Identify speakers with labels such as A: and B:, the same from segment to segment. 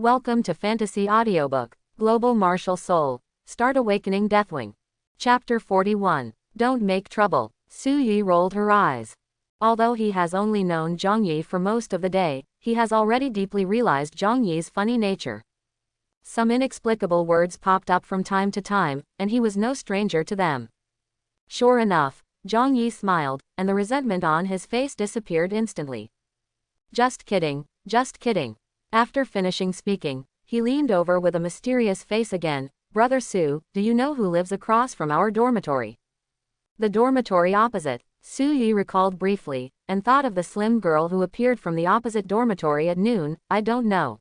A: Welcome to Fantasy Audiobook, Global Martial Soul. Start Awakening Deathwing. Chapter 41. Don't Make Trouble. Su Yi rolled her eyes. Although he has only known Zhang Yi for most of the day, he has already deeply realized Zhang Yi's funny nature. Some inexplicable words popped up from time to time, and he was no stranger to them. Sure enough, Zhang Yi smiled, and the resentment on his face disappeared instantly. Just kidding, just kidding. After finishing speaking, he leaned over with a mysterious face again. Brother Su, do you know who lives across from our dormitory? The dormitory opposite, Su Yi recalled briefly, and thought of the slim girl who appeared from the opposite dormitory at noon. I don't know.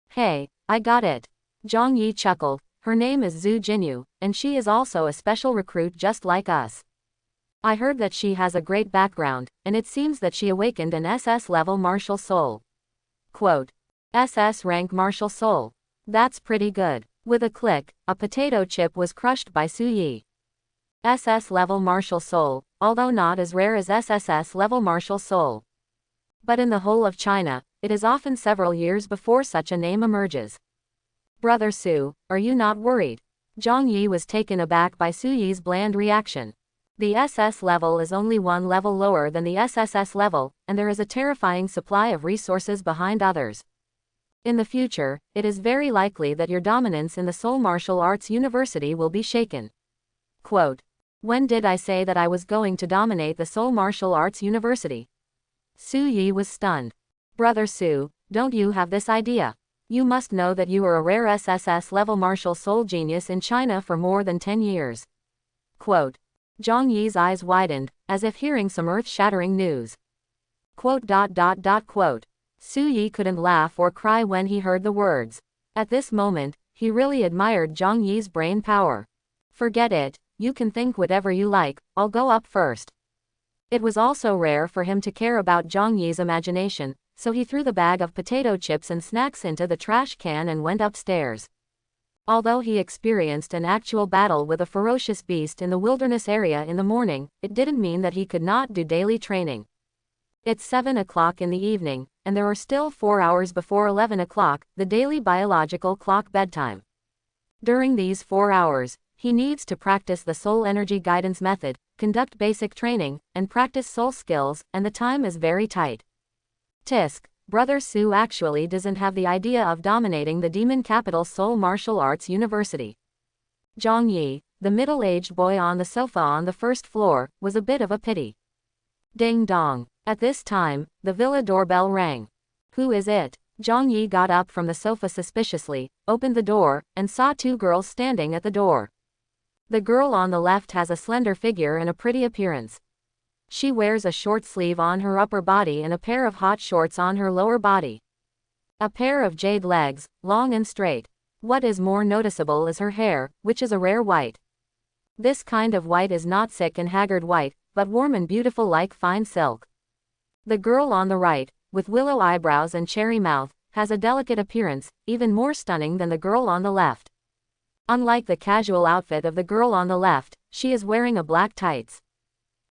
A: Hey, I got it. Zhang Yi chuckled. Her name is Zuo Jinu, and she is also a special recruit just like us. I heard that she has a great background, and it seems that she awakened an SS-level martial soul. Quote. SS rank martial soul. That's pretty good. With a click, a potato chip was crushed by Su Yi. SS level martial soul, although not as rare as SSS level martial soul. But in the whole of China, it is often several years before such a name emerges. Brother Su, are you not worried? Zhang Yi was taken aback by Su Yi's bland reaction. The SS level is only one level lower than the SSS level, and there is a terrifying supply of resources behind others. In the future, it is very likely that your dominance in the Soul Martial Arts University will be shaken. Quote. When did I say that I was going to dominate the Soul Martial Arts University? Su Yi was stunned. Brother Su, don't you have this idea? You must know that you are a rare SSS level martial soul genius in China for more than 10 years. Quote. Zhang Yi's eyes widened, as if hearing some earth-shattering news. Quote. Quote. Su Yi couldn't laugh or cry when he heard the words. At this moment, he really admired Zhang Yi's brain power. Forget it, you can think whatever you like, I'll go up first. It was also rare for him to care about Zhang Yi's imagination, so he threw the bag of potato chips and snacks into the trash can and went upstairs. Although he experienced an actual battle with a ferocious beast in the wilderness area in the morning, it didn't mean that he could not do daily training. It's 7 o'clock in the evening, and there are still 4 hours before 11 o'clock, the daily biological clock bedtime. During these 4 hours, he needs to practice the soul energy guidance method, conduct basic training, and practice soul skills, and the time is very tight. Tisk, Brother Su actually doesn't have the idea of dominating the demon capital Soul Martial Arts University. Zhang Yi, the middle-aged boy on the sofa on the first floor, was a bit of a pity. Ding dong. At this time, the villa doorbell rang. Who is it? Zhang Yi got up from the sofa suspiciously, opened the door, and saw two girls standing at the door. The girl on the left has a slender figure and a pretty appearance. She wears a short sleeve on her upper body and a pair of hot shorts on her lower body. A pair of jade legs, long and straight. What is more noticeable is her hair, which is a rare white. This kind of white is not sick and haggard white, but warm and beautiful like fine silk. The girl on the right, with willow eyebrows and cherry mouth, has a delicate appearance, even more stunning than the girl on the left. Unlike the casual outfit of the girl on the left, she is wearing a black tights.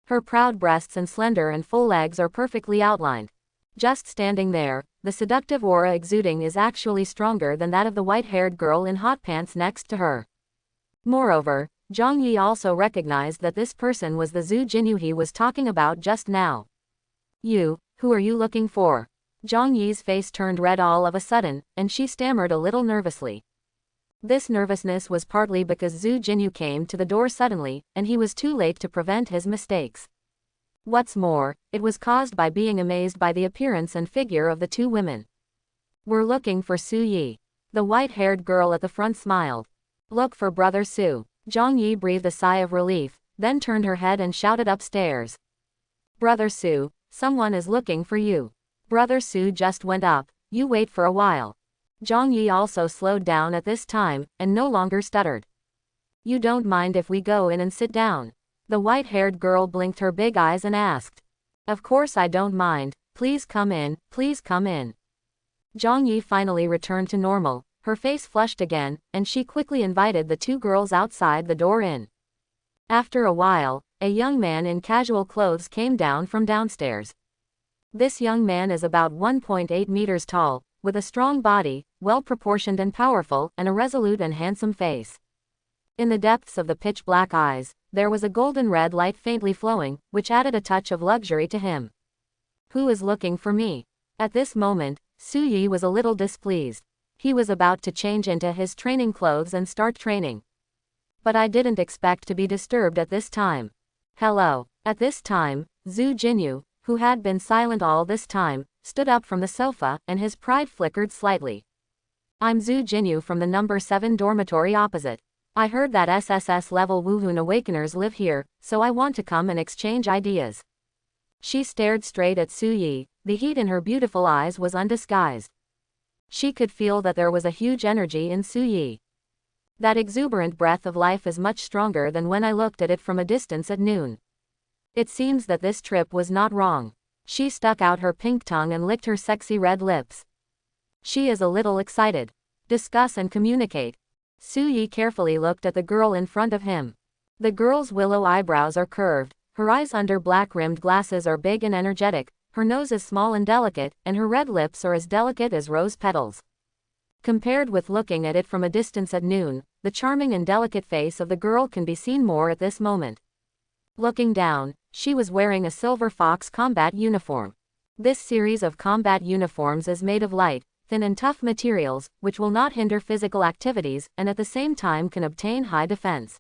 A: Her proud breasts and slender and full legs are perfectly outlined. Just standing there, the seductive aura exuding is actually stronger than that of the white-haired girl in hot pants next to her. Moreover, Zhang Yi also recognized that this person was the Zuo Jinu he was talking about just now. You, who are you looking for? Zhang Yi's face turned red all of a sudden, and she stammered a little nervously. This nervousness was partly because Zuo Jinu came to the door suddenly, and he was too late to prevent his mistakes. What's more, it was caused by being amazed by the appearance and figure of the two women. We're looking for Su Yi. The white-haired girl at the front smiled. Look for Brother Su. Zhang Yi breathed a sigh of relief, then turned her head and shouted upstairs. Brother Su, someone is looking for you. Brother Su just went up, you wait for a while. Zhang Yi also slowed down at this time, and no longer stuttered. You don't mind if we go in and sit down? The white-haired girl blinked her big eyes and asked. Of course I don't mind, please come in, please come in. Zhang Yi finally returned to normal, her face flushed again, and she quickly invited the two girls outside the door in. After a while, a young man in casual clothes came down from downstairs. This young man is about 1.8 meters tall, with a strong body, well-proportioned and powerful, and a resolute and handsome face. In the depths of the pitch-black eyes, there was a golden red light faintly flowing, which added a touch of luxury to him. Who is looking for me? At this moment, Su Yi was a little displeased. He was about to change into his training clothes and start training. But I didn't expect to be disturbed at this time. Hello. At this time, Zuo Jinu, who had been silent all this time, stood up from the sofa, and his pride flickered slightly. I'm Zuo Jinu from the number 7 dormitory opposite. I heard that SSS level Wuhun Awakeners live here, so I want to come and exchange ideas. She stared straight at Su Yi. The heat in her beautiful eyes was undisguised. She could feel that there was a huge energy in Su Yi. That exuberant breath of life is much stronger than when I looked at it from a distance at noon. It seems that this trip was not wrong. She stuck out her pink tongue and licked her sexy red lips. She is a little excited. Discuss and communicate. Su Yi carefully looked at the girl in front of him. The girl's willow eyebrows are curved, her eyes under black-rimmed glasses are big and energetic, her nose is small and delicate, and her red lips are as delicate as rose petals. Compared with looking at it from a distance at noon, the charming and delicate face of the girl can be seen more at this moment. Looking down, she was wearing a silver fox combat uniform. This series of combat uniforms is made of light, thin and tough materials, which will not hinder physical activities, and at the same time can obtain high defense.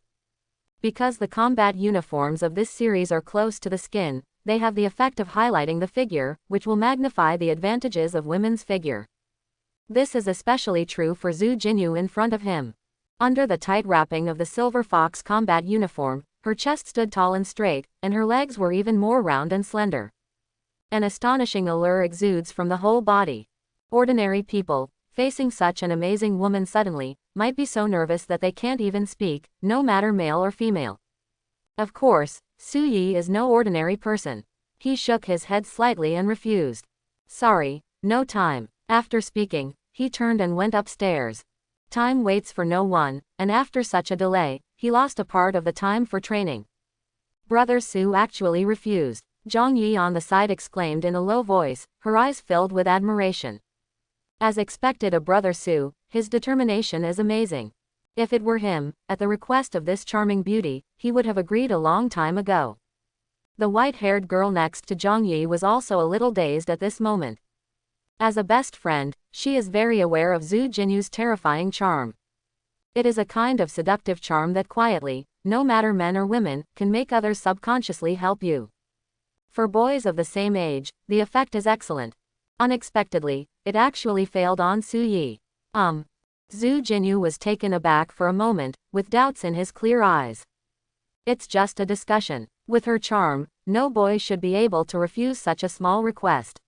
A: Because the combat uniforms of this series are close to the skin, they have the effect of highlighting the figure, which will magnify the advantages of women's figure. This is especially true for Zuo Jinu in front of him. Under the tight wrapping of the silver fox combat uniform, her chest stood tall and straight, and her legs were even more round and slender. An astonishing allure exudes from the whole body. Ordinary people, facing such an amazing woman suddenly, might be so nervous that they can't even speak, no matter male or female. Of course, Su Yi is no ordinary person. He shook his head slightly and refused. Sorry, no time. After speaking, he turned and went upstairs. Time waits for no one, and after such a delay, he lost a part of the time for training. Brother Su actually refused. Zhang Yi on the side exclaimed in a low voice, her eyes filled with admiration. As expected of Brother Su, his determination is amazing. If it were him, at the request of this charming beauty, he would have agreed a long time ago. The white-haired girl next to Zhang Yi was also a little dazed at this moment. As a best friend, she is very aware of Zuo Jinu's terrifying charm. It is a kind of seductive charm that quietly, no matter men or women, can make others subconsciously help you. For boys of the same age, the effect is excellent. Unexpectedly, it actually failed on Su Yi. Zuo Jinu was taken aback for a moment, with doubts in his clear eyes. It's just a discussion. With her charm, no boy should be able to refuse such a small request.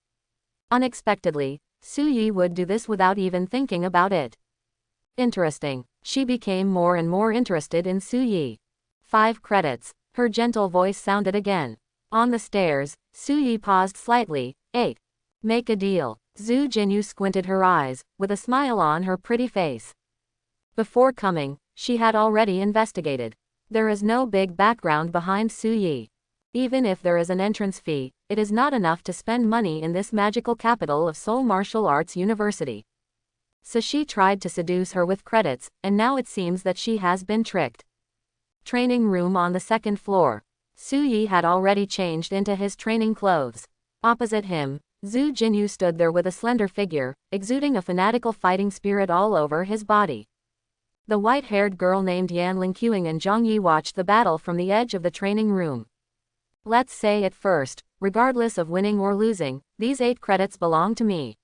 A: Unexpectedly, Su Yi would do this without even thinking about it. Interesting. She became more and more interested in Su Yi. 5 credits. Her gentle voice sounded again. On the stairs, Su Yi paused slightly. 8. Make a deal. Zuo Jinu squinted her eyes, with a smile on her pretty face. Before coming, she had already investigated. There is no big background behind Su Yi. Even if there is an entrance fee, it is not enough to spend money in this magical capital of Seoul Martial Arts University. So she tried to seduce her with credits, and now it seems that she has been tricked. Training room on the 2nd floor. Su Yi had already changed into his training clothes. Opposite him, Zuo Jinu stood there with a slender figure, exuding a fanatical fighting spirit all over his body. The white-haired girl named Yan Lingqiang and Zhang Yi watched the battle from the edge of the training room. Let's say it first, regardless of winning or losing, these 8 credits belong to me.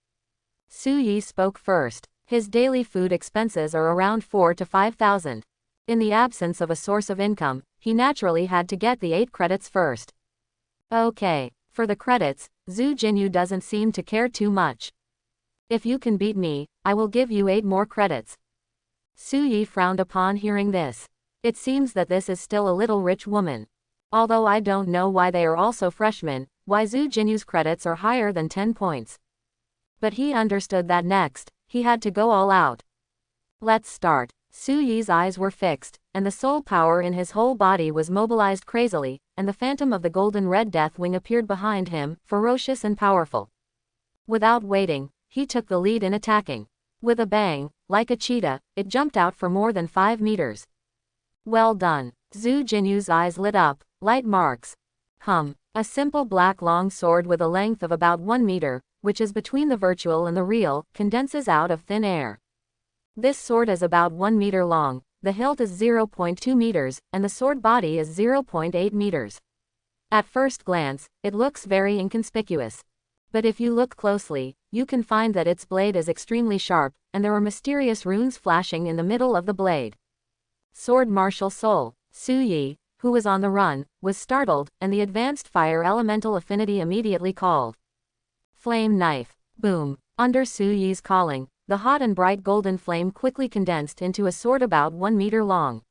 A: Su Yi spoke first. His daily food expenses are around 4,000 to 5,000. In the absence of a source of income, he naturally had to get the 8 credits first. Okay, for the credits, Zuo Jinu doesn't seem to care too much. If you can beat me, I will give you 8 more credits. Su Yi frowned upon hearing this. It seems that this is still a little rich woman. Although I don't know why they are also freshmen, why Zuo Jinu's credits are higher than 10 points. But he understood that next, he had to go all out. Let's start. Su Yi's eyes were fixed, and the soul power in his whole body was mobilized crazily, and the phantom of the golden red Deathwing appeared behind him, ferocious and powerful. Without waiting, he took the lead in attacking. With a bang, like a cheetah, it jumped out for more than 5 meters. Well done. Zuo Jinu's eyes lit up. Light marks. A simple black long sword with a length of about 1 meter, which is between the virtual and the real, condenses out of thin air. This sword is about 1 meter long, the hilt is 0.2 meters, and the sword body is 0.8 meters. At first glance, it looks very inconspicuous. But if you look closely, you can find that its blade is extremely sharp, and there are mysterious runes flashing in the middle of the blade. Sword Martial Soul. Su Yi, who was on the run, was startled, and the advanced fire elemental affinity immediately called. Flame Knife. Boom. Under Su Yi's calling, the hot and bright golden flame quickly condensed into a sword about 1 meter long.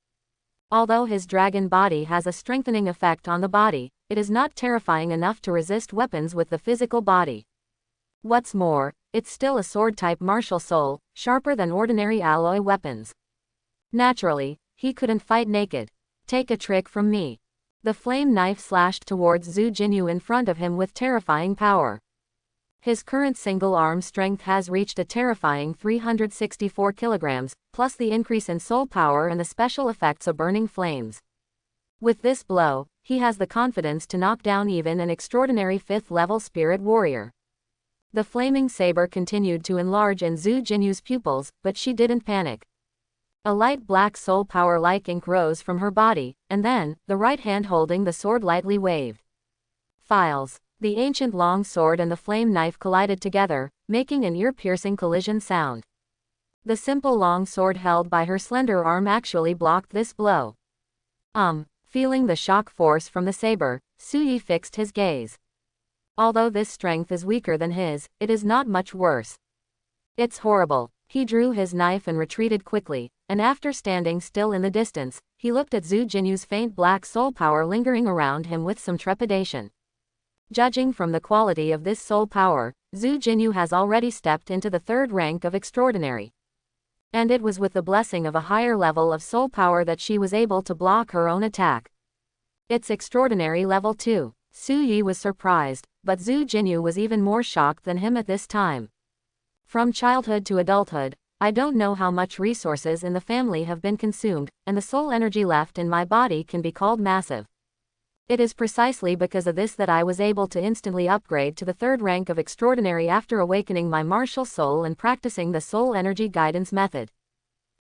A: Although his dragon body has a strengthening effect on the body, it is not terrifying enough to resist weapons with the physical body. What's more, it's still a sword-type martial soul, sharper than ordinary alloy weapons. Naturally, he couldn't fight naked. Take a trick from me. The flame knife slashed towards Zuo Jinu in front of him with terrifying power. His current single-arm strength has reached a terrifying 364 kilograms, plus the increase in soul power and the special effects of burning flames. With this blow, he has the confidence to knock down even an extraordinary 5th-level spirit warrior. The flaming saber continued to enlarge in Zuo Jinu's pupils, but she didn't panic. A light black soul power like ink rose from her body, and then, the right hand holding the sword lightly waved. Files. The ancient long sword and the flame knife collided together, making an ear-piercing collision sound. The simple long sword held by her slender arm actually blocked this blow. Feeling the shock force from the saber, Su Yi fixed his gaze. Although this strength is weaker than his, it is not much worse. It's horrible. He drew his knife and retreated quickly, and after standing still in the distance, he looked at Zuo Jinu's faint black soul power lingering around him with some trepidation. Judging from the quality of this soul power, Zuo Jinu has already stepped into the 3rd rank of extraordinary. And it was with the blessing of a higher level of soul power that she was able to block her own attack. It's extraordinary level 2. Su Yi was surprised, but Zuo Jinu was even more shocked than him at this time. From childhood to adulthood, I don't know how much resources in the family have been consumed, and the soul energy left in my body can be called massive. It is precisely because of this that I was able to instantly upgrade to the 3rd rank of extraordinary after awakening my martial soul and practicing the soul energy guidance method.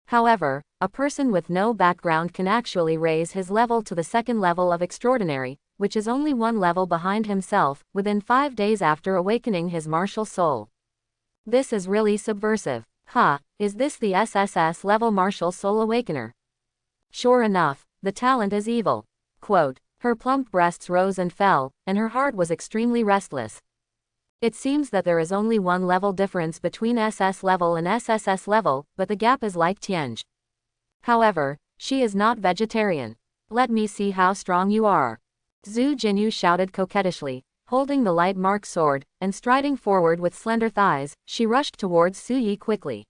A: However, a person with no background can actually raise his level to the 2nd level of extraordinary, which is only 1 level behind himself, within 5 days after awakening his martial soul. This is really subversive. Is this the SSS level martial soul awakener? Sure enough, the talent is evil. Quote, her plump breasts rose and fell, and her heart was extremely restless. It seems that there is only 1 level difference between SS level and SSS level, but the gap is like Tianj. However, she is not vegetarian. Let me see how strong you are. Zuo Jinu shouted coquettishly, holding the light mark sword, and striding forward with slender thighs, she rushed towards Su Yi quickly.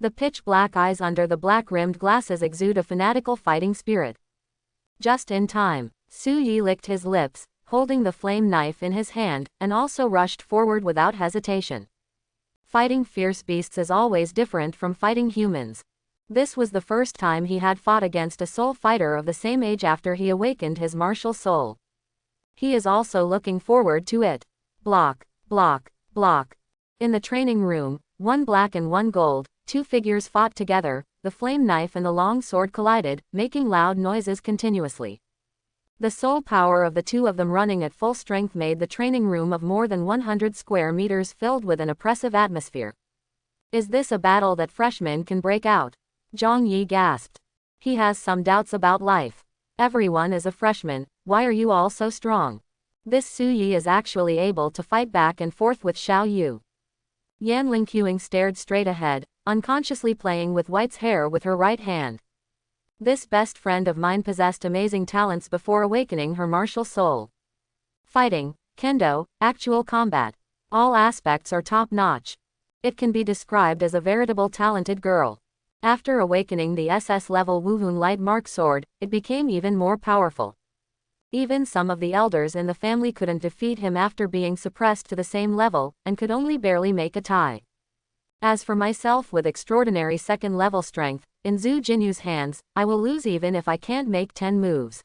A: The pitch-black eyes under the black-rimmed glasses exude a fanatical fighting spirit. Just in time, Su Yi licked his lips, holding the flame knife in his hand, and also rushed forward without hesitation. Fighting fierce beasts is always different from fighting humans. This was the first time he had fought against a soul fighter of the same age after he awakened his martial soul. He is also looking forward to it. Block, block, block. In the training room, 1 black and 1 gold, 2 figures fought together, the flame knife and the long sword collided, making loud noises continuously. The soul power of the 2 of them running at full strength made the training room of more than 100 square meters filled with an oppressive atmosphere. Is this a battle that freshmen can break out? Zhang Yi gasped. He has some doubts about life. Everyone is a freshman, why are you all so strong? This Su Yi is actually able to fight back and forth with Xiao Yu. Yan Lingqiang stared straight ahead, unconsciously playing with White's hair with her right hand. This best friend of mine possessed amazing talents before awakening her martial soul. Fighting, kendo, actual combat. All aspects are top-notch. It can be described as a veritable talented girl. After awakening the SS-level Wuhun light mark sword, it became even more powerful. Even some of the elders in the family couldn't defeat him after being suppressed to the same level, and could only barely make a tie. As for myself with extraordinary second-level strength, in Zuo Jinu's hands, I will lose even if I can't make 10 moves.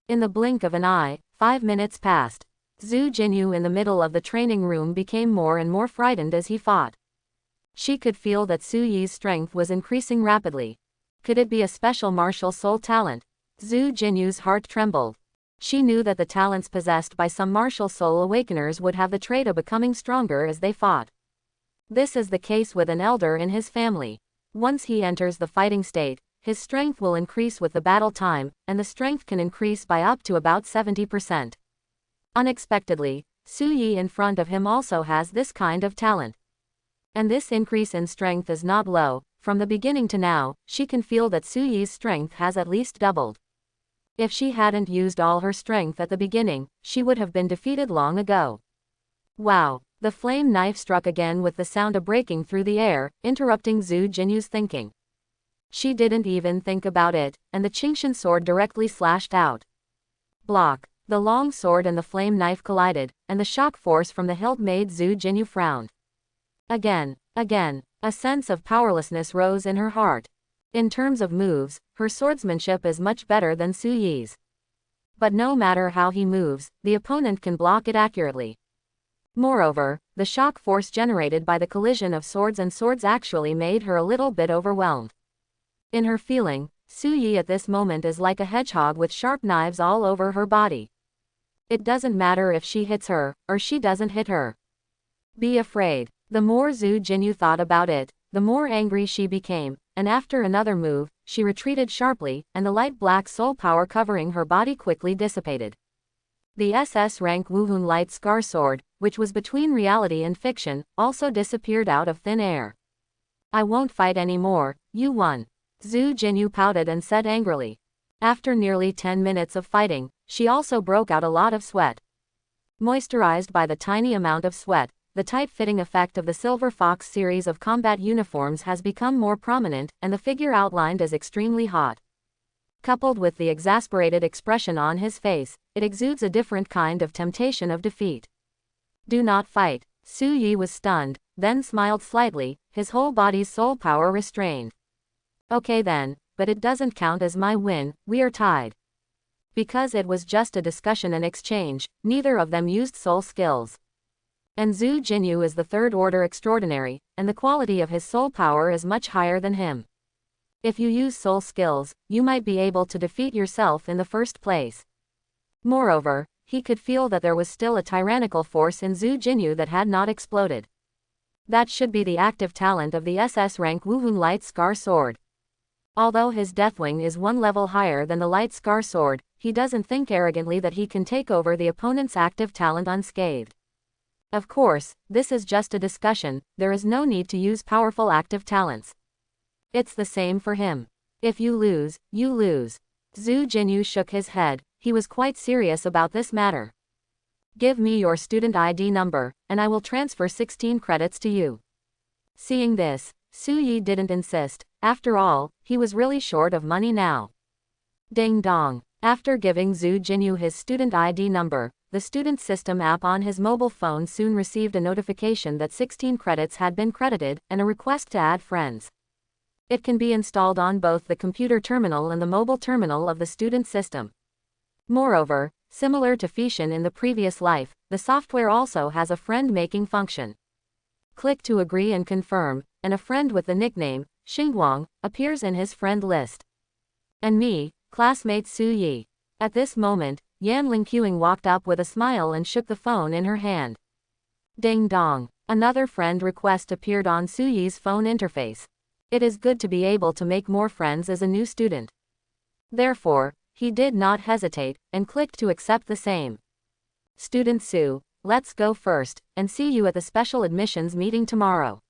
A: In the blink of an eye, 5 minutes passed. Zuo Jinu in the middle of the training room became more and more frightened as he fought. She could feel that Su Yi's strength was increasing rapidly. Could it be a special martial soul talent? Zuo Jinu's heart trembled. She knew that the talents possessed by some martial soul awakeners would have the trait of becoming stronger as they fought. This is the case with an elder in his family. Once he enters the fighting state, his strength will increase with the battle time, and the strength can increase by up to about 70%. Unexpectedly, Su Yi in front of him also has this kind of talent. And this increase in strength is not low. From the beginning to now, she can feel that Su Yi's strength has at least doubled. If she hadn't used all her strength at the beginning, she would have been defeated long ago. Wow! The flame knife struck again with the sound of breaking through the air, interrupting Zuo Jinu's thinking. She didn't even think about it, and the Qingshan sword directly slashed out. Block! The long sword and the flame knife collided, and the shock force from the hilt made Zuo Jinu frown. Again, a sense of powerlessness rose in her heart. In terms of moves, her swordsmanship is much better than Su Yi's. But no matter how he moves, the opponent can block it accurately. Moreover, the shock force generated by the collision of swords and swords actually made her a little bit overwhelmed. In her feeling, Su Yi at this moment is like a hedgehog with sharp knives all over her body. It doesn't matter if she hits her, or she doesn't hit her. Be afraid. The more Zuo Jinu thought about it, the more angry she became, and after another move, she retreated sharply, and the light black soul power covering her body quickly dissipated. The SS rank Wuhun light scar sword, which was between reality and fiction, also disappeared out of thin air. I won't fight anymore, you won. Zuo Jinu pouted and said angrily. After nearly 10 minutes of fighting, she also broke out a lot of sweat. Moisturized by the tiny amount of sweat, the tight-fitting effect of the Silver Fox series of combat uniforms has become more prominent, and the figure outlined is extremely hot. Coupled with the exasperated expression on his face, it exudes a different kind of temptation of defeat. Do not fight. Su Yi was stunned, then smiled slightly, his whole body's soul power restrained. Okay then, but it doesn't count as my win, we are tied. Because it was just a discussion and exchange, neither of them used soul skills. And Zuo Jinu is the third order extraordinary, and the quality of his soul power is much higher than him. If you use soul skills, you might be able to defeat yourself in the first place. Moreover, he could feel that there was still a tyrannical force in Zuo Jinu that had not exploded. That should be the active talent of the SS rank Wuhun light scar sword. Although his Deathwing is one level higher than the light scar sword, he doesn't think arrogantly that he can take over the opponent's active talent unscathed. Of course, this is just a discussion, there is no need to use powerful active talents. It's the same for him. If you lose, you lose. Zuo Jinu shook his head, he was quite serious about this matter. Give me your student ID number, and I will transfer 16 credits to you. Seeing this, Su Yi didn't insist, after all, he was really short of money now. Ding dong. After giving Zuo Jinu his student ID number, the student system app on his mobile phone soon received a notification that 16 credits had been credited, and a request to add friends. It can be installed on both the computer terminal and the mobile terminal of the student system. Moreover, similar to Fission in the previous life, the software also has a friend-making function. Click to agree and confirm, and a friend with the nickname, Xingguang, appears in his friend list. And me, classmate Su Yi. At this moment, Yan Lingqiang walked up with a smile and shook the phone in her hand. Ding dong. Another friend request appeared on Su Yi's phone interface. It is good to be able to make more friends as a new student. Therefore, he did not hesitate, and clicked to accept the same. Student Su, let's go first, and see you at the special admissions meeting tomorrow.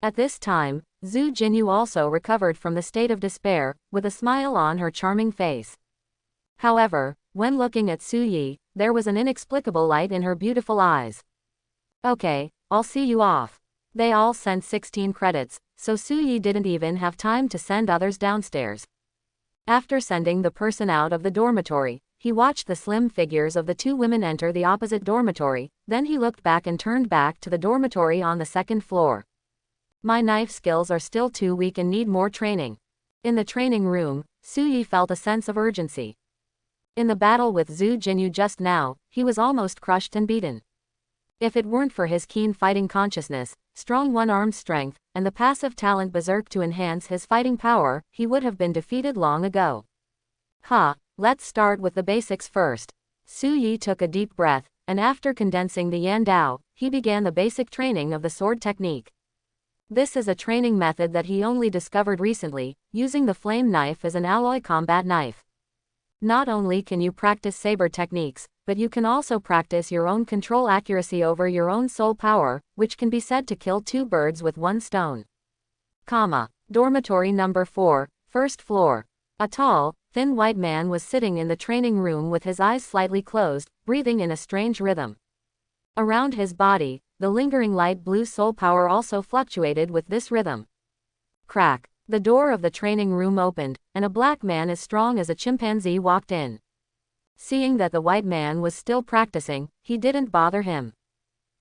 A: At this time, Zuo Jinu also recovered from the state of despair, with a smile on her charming face. However, when looking at Su Yi, there was an inexplicable light in her beautiful eyes. Okay, I'll see you off. They all sent 16 credits, so Su Yi didn't even have time to send others downstairs. After sending the person out of the dormitory, he watched the slim figures of the two women enter the opposite dormitory, then he looked back and turned back to the dormitory on the second floor. My knife skills are still too weak and need more training. In the training room, Suyi felt a sense of urgency. In the battle with Zuo Jinu just now, he was almost crushed and beaten. If it weren't for his keen fighting consciousness, strong one-armed strength, and the passive talent Berserk to enhance his fighting power, he would have been defeated long ago. Let's start with the basics first. Suyi took a deep breath, and after condensing the Yan Dao, he began the basic training of the sword technique. This is a training method that he only discovered recently, using the flame knife as an alloy combat knife. Not only can you practice saber techniques, but you can also practice your own control accuracy over your own soul power, which can be said to kill two birds with one stone. Dormitory number 4, first floor. A tall, thin white man was sitting in the training room with his eyes slightly closed, breathing in a strange rhythm. Around his body, the lingering light blue soul power also fluctuated with this rhythm. Crack. The door of the training room opened, and a black man as strong as a chimpanzee walked in. Seeing that the white man was still practicing, he didn't bother him.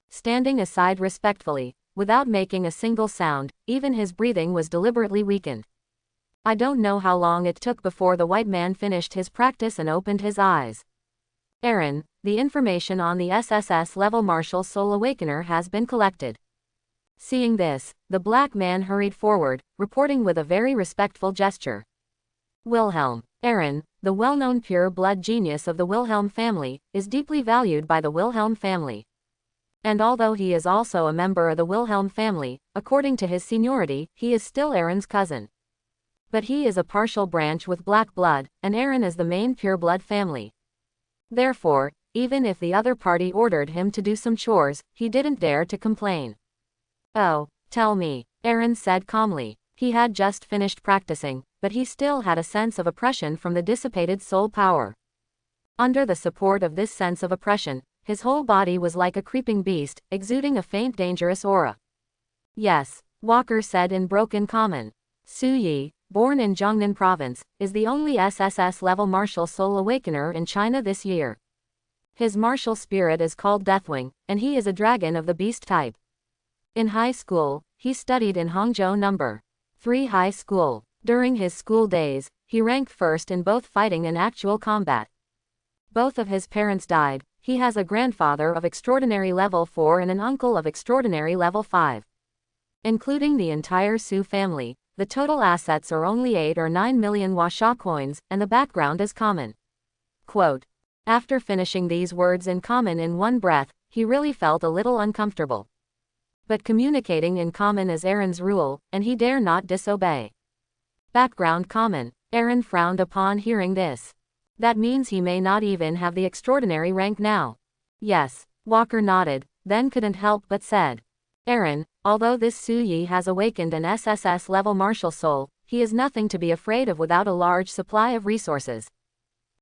A: Standing aside respectfully, without making a single sound, even his breathing was deliberately weakened. I don't know how long it took before the white man finished his practice and opened his eyes. Aaron, the information on the SSS level Martial Soul Awakener has been collected. Seeing this, the black man hurried forward, reporting with a very respectful gesture. Wilhelm. Aaron, the well-known pure-blood genius of the Wilhelm family, is deeply valued by the Wilhelm family. And although he is also a member of the Wilhelm family, according to his seniority, he is still Aaron's cousin. But he is a partial branch with black blood, and Aaron is the main pure-blood family. Therefore, even if the other party ordered him to do some chores, he didn't dare to complain. Oh, tell me, Aaron said calmly. He had just finished practicing, but he still had a sense of oppression from the dissipated soul power. Under the support of this sense of oppression, his whole body was like a creeping beast, exuding a faint dangerous aura. Yes, Walker said in broken common. Suyi, born in Jiangnan province, is the only SSS level martial soul awakener in China this year. His martial spirit is called Deathwing, and he is a dragon of the beast type. In high school, he studied in Hangzhou No. 3 High School. During his school days, he ranked first in both fighting and actual combat. Both of his parents died. He has a grandfather of extraordinary level 4 and an uncle of extraordinary level 5. Including the entire Su family, the total assets are only 8 or 9 million Huasha coins, and the background is common. Quote. After finishing these words in common in one breath, he really felt a little uncomfortable. But communicating in common is Aaron's rule, and he dare not disobey. Background common. Aaron frowned upon hearing this. That means he may not even have the extraordinary rank now. Yes, Walker nodded, then couldn't help but said. Aaron, although this Suyi has awakened an SSS level martial soul, he is nothing to be afraid of without a large supply of resources.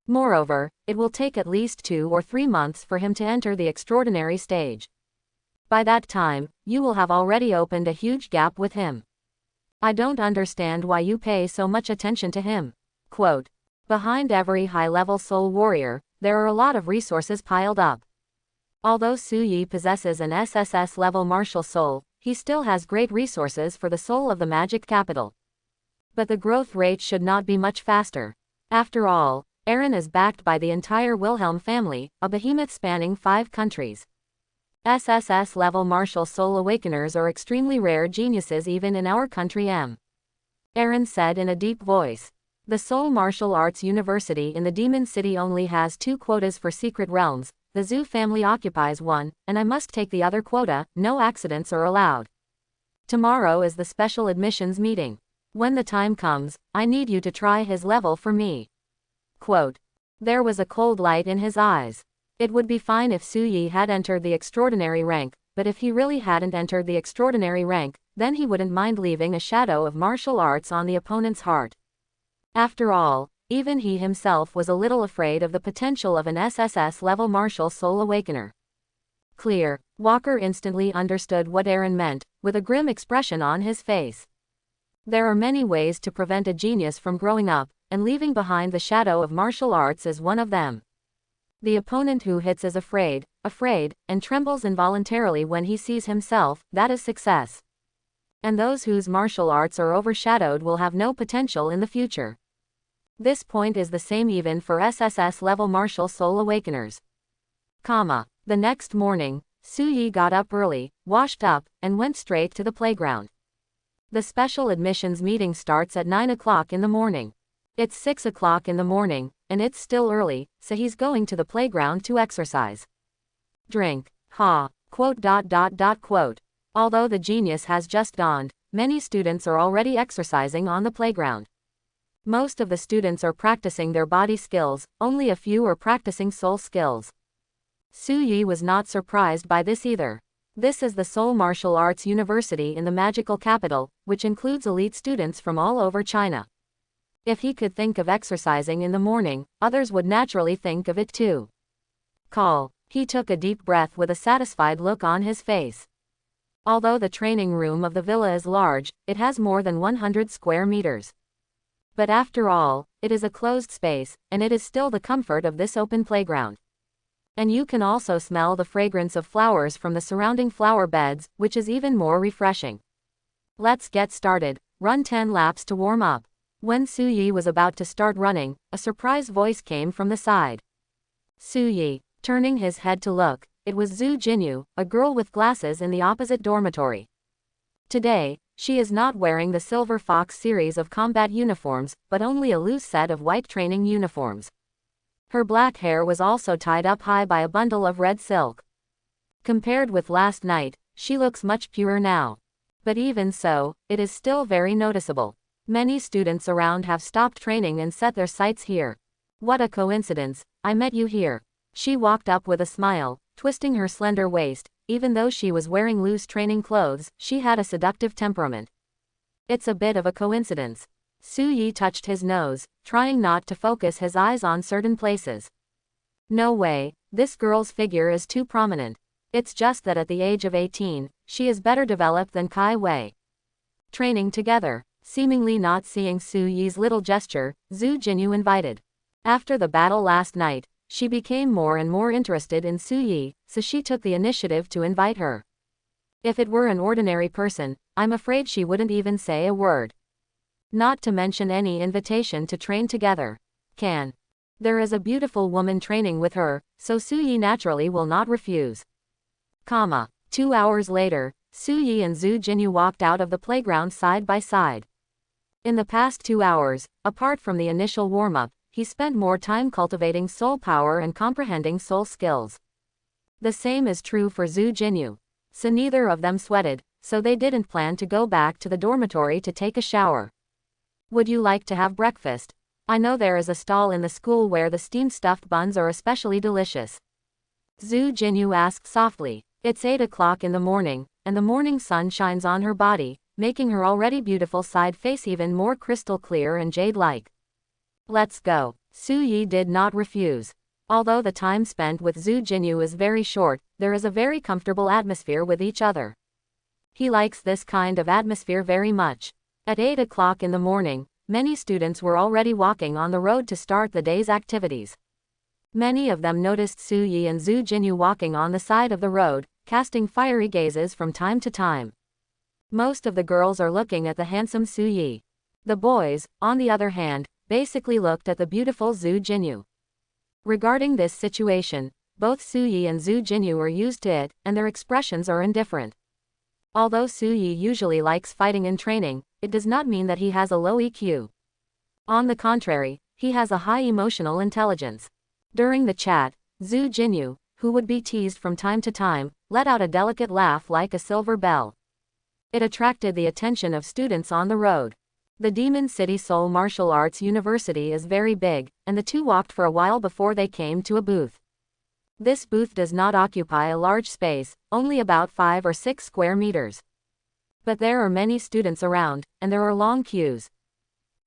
A: Moreover, it will take at least 2 or 3 months for him to enter the extraordinary stage. By that time, you will have already opened a huge gap with him. I don't understand why you pay so much attention to him. Quote. Behind every high-level soul warrior, there are a lot of resources piled up. Although Suyi possesses an SSS level martial soul, he still has great resources for the soul of the magic capital. But the growth rate should not be much faster. After all, Aaron is backed by the entire Wilhelm family, a behemoth spanning 5 countries. SSS level martial soul awakeners are extremely rare geniuses even in our country. Aaron said in a deep voice. The Seoul Martial Arts University in the Demon City only has 2 quotas for secret realms, the Zhu family occupies 1, and I must take the other quota. No accidents are allowed. Tomorrow is the special admissions meeting. When the time comes, I need you to try his level for me. Quote. There was a cold light in his eyes. It would be fine if Suyi had entered the extraordinary rank, but if he really hadn't entered the extraordinary rank, then he wouldn't mind leaving a shadow of martial arts on the opponent's heart. After all, even he himself was a little afraid of the potential of an SSS level martial soul awakener. Clear. Walker instantly understood what Aaron meant, with a grim expression on his face. There are many ways to prevent a genius from growing up, and leaving behind the shadow of martial arts is one of them. The opponent who hits is afraid, and trembles involuntarily when he sees himself, that is success. And those whose martial arts are overshadowed will have no potential in the future. This point is the same even for SSS level martial soul awakeners. The next morning, Suyi got up early, washed up, and went straight to the playground. The special admissions meeting starts at 9 o'clock in the morning. It's 6 o'clock in the morning, and it's still early, so he's going to the playground to exercise. Drink. Quote. Although the genius has just dawned, many students are already exercising on the playground. Most of the students are practicing their body skills, only a few are practicing soul skills. Suyi was not surprised by this either. This is the Seoul Martial Arts University in the magical capital, which includes elite students from all over China. If he could think of exercising in the morning, others would naturally think of it too. He took a deep breath with a satisfied look on his face. Although the training room of the villa is large, it has more than 100 square meters. But after all, it is a closed space, and it is still the comfort of this open playground. And you can also smell the fragrance of flowers from the surrounding flower beds, which is even more refreshing. Let's get started. Run 10 laps to warm up. When Suyi was about to start running, a surprise voice came from the side. Suyi. Turning his head to look, it was Zuo Jinu, a girl with glasses in the opposite dormitory. Today, she is not wearing the Silver Fox series of combat uniforms, but only a loose set of white training uniforms. Her black hair was also tied up high by a bundle of red silk. Compared with last night, she looks much purer now. But even so, it is still very noticeable. Many students around have stopped training and set their sights here. What a coincidence, I met you here. She walked up with a smile, twisting her slender waist. Even though she was wearing loose training clothes, she had a seductive temperament. It's a bit of a coincidence. Suyi touched his nose, trying not to focus his eyes on certain places. No way, this girl's figure is too prominent. It's just that at the age of 18, she is better developed than Kai Wei. Training together. Seemingly not seeing Suyi's little gesture, Zuo Jinu invited. After the battle last night, she became more and more interested in Suyi, so she took the initiative to invite her. If it were an ordinary person, I'm afraid she wouldn't even say a word. Not to mention any invitation to train together. There is a beautiful woman training with her, so Suyi naturally will not refuse. 2 hours later, Suyi and Zuo Jinu walked out of the playground side by side. In the past 2 hours, apart from the initial warm-up, he spent more time cultivating soul power and comprehending soul skills. The same is true for Zuo Jinu. So neither of them sweated, so they didn't plan to go back to the dormitory to take a shower. Would you like to have breakfast? I know there is a stall in the school where the steamed stuffed buns are especially delicious. Zuo Jinu asked softly. It's 8 o'clock in the morning, and the morning sun shines on her body, making her already beautiful side face even more crystal clear and jade-like. Let's go. Suyi did not refuse. Although the time spent with Zuo Jinu is very short, there is a very comfortable atmosphere with each other. He likes this kind of atmosphere very much. At 8 o'clock in the morning, many students were already walking on the road to start the day's activities. Many of them noticed Suyi and Zuo Jinu walking on the side of the road, casting fiery gazes from time to time. Most of the girls are looking at the handsome Suyi. The boys, on the other hand, basically looked at the beautiful Zuo Jinu. Regarding this situation, both Suyi and Zuo Jinu are used to it, and their expressions are indifferent. Although Suyi usually likes fighting and training, it does not mean that he has a low EQ. On the contrary, he has a high emotional intelligence. During the chat, Zuo Jinu, who would be teased from time to time, let out a delicate laugh like a silver bell. It attracted the attention of students on the road. The Demon City Seoul Martial Arts University is very big, and the two walked for a while before they came to a booth. This booth does not occupy a large space, only about 5 or 6 square meters. But there are many students around, and there are long queues.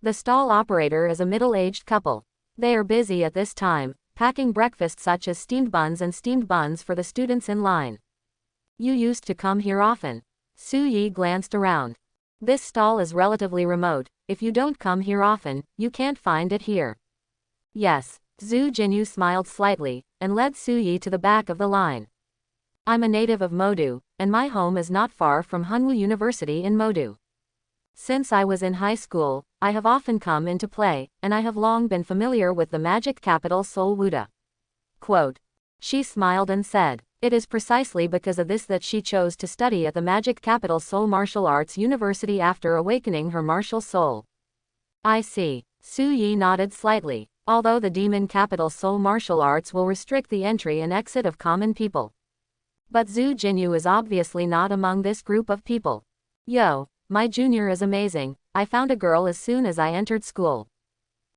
A: The stall operator is a middle-aged couple. They are busy at this time, packing breakfast such as steamed buns for the students in line. You used to come here often. Suyi glanced around. This stall is relatively remote. If you don't come here often, you can't find it here. Yes. Zuo Jinu smiled slightly, and led Suyi to the back of the line. I'm a native of Modu, and my home is not far from Hanwoo University in Modu. Since I was in high school, I have often come into play, and I have long been familiar with the magic capital Seoul Wuda. Quote. She smiled and said, it is precisely because of this that she chose to study at the magic capital Seoul Martial Arts University after awakening her martial soul. I see. Su Yi nodded slightly. Although the demon capital Seoul Martial Arts will restrict the entry and exit of common people. But Zuo Jinu is obviously not among this group of people. Yo, my junior is amazing, I found a girl as soon as I entered school.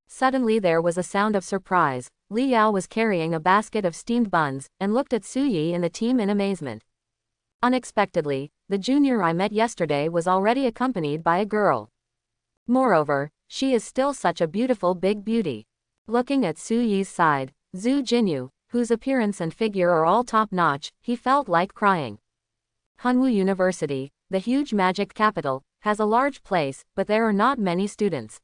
A: Suddenly there was a sound of surprise. Li Yao was carrying a basket of steamed buns, and looked at Su Yi and the team in amazement. Unexpectedly, the junior I met yesterday was already accompanied by a girl. Moreover, she is still such a beautiful big beauty. Looking at Su Yi's side, Zuo Jinu, whose appearance and figure are all top-notch, he felt like crying. Hanwoo University, the huge magic capital, has a large place, but there are not many students.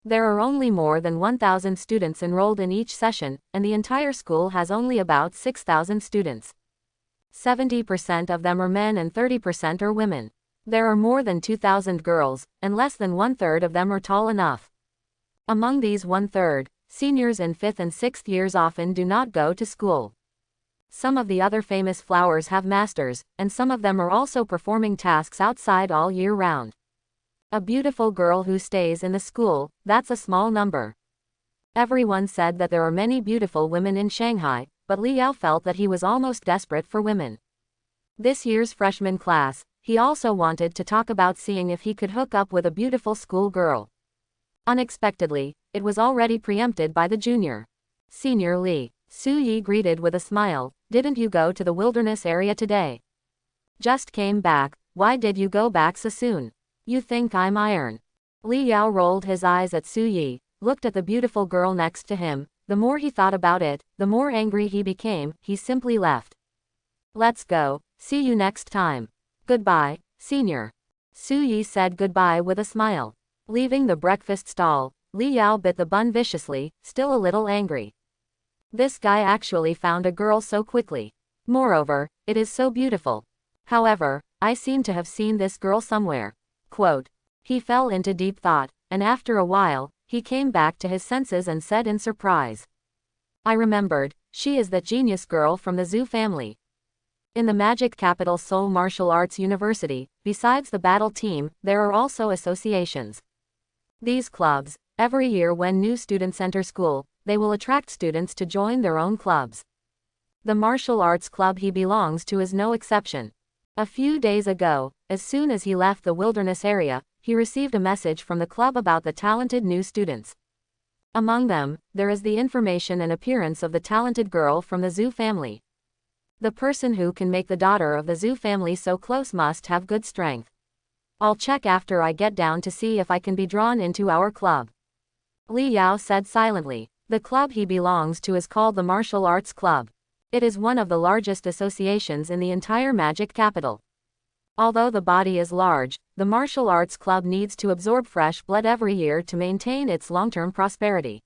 A: There are only more than 1,000 students enrolled in each session, and the entire school has only about 6,000 students. 70% of them are men and 30% are women. There are more than 2,000 girls, and less than one-third of them are tall enough. Among these one-third, seniors in 5th and 6th years often do not go to school. Some of the other famous flowers have masters, and some of them are also performing tasks outside all year round. A beautiful girl who stays in the school, that's a small number. Everyone said that there are many beautiful women in Shanghai, but Li Yao felt that he was almost desperate for women. This year's freshman class, he also wanted to talk about seeing if he could hook up with a beautiful school girl. Unexpectedly, it was already preempted by the junior. Senior Li. Su Yi greeted with a smile, didn't you go to the wilderness area today? Just came back, why did you go back so soon? You think I'm iron? Li Yao rolled his eyes at Su Yi, looked at the beautiful girl next to him, the more he thought about it, the more angry he became, he simply left. Let's go, see you next time. Goodbye, senior. Su Yi said goodbye with a smile. Leaving the breakfast stall, Li Yao bit the bun viciously, still a little angry. This guy actually found a girl so quickly. Moreover, it is so beautiful. However, I seem to have seen this girl somewhere. Quote. He fell into deep thought, and after a while, he came back to his senses and said in surprise. I remembered, she is that genius girl from the Zuo family. In the magic capital Seoul Martial Arts University, besides the battle team, there are also associations. These clubs, every year when new students enter school, they will attract students to join their own clubs. The martial arts club he belongs to is no exception. A few days ago, as soon as he left the wilderness area, he received a message from the club about the talented new students. Among them, there is the information and appearance of the talented girl from the Zuo family. The person who can make the daughter of the Zuo family so close must have good strength. I'll check after I get down to see if I can be drawn into our club. Li Yao said silently. The club he belongs to is called the Martial Arts Club. It is one of the largest associations in the entire magic capital. Although the body is large, the Martial Arts Club needs to absorb fresh blood every year to maintain its long-term prosperity.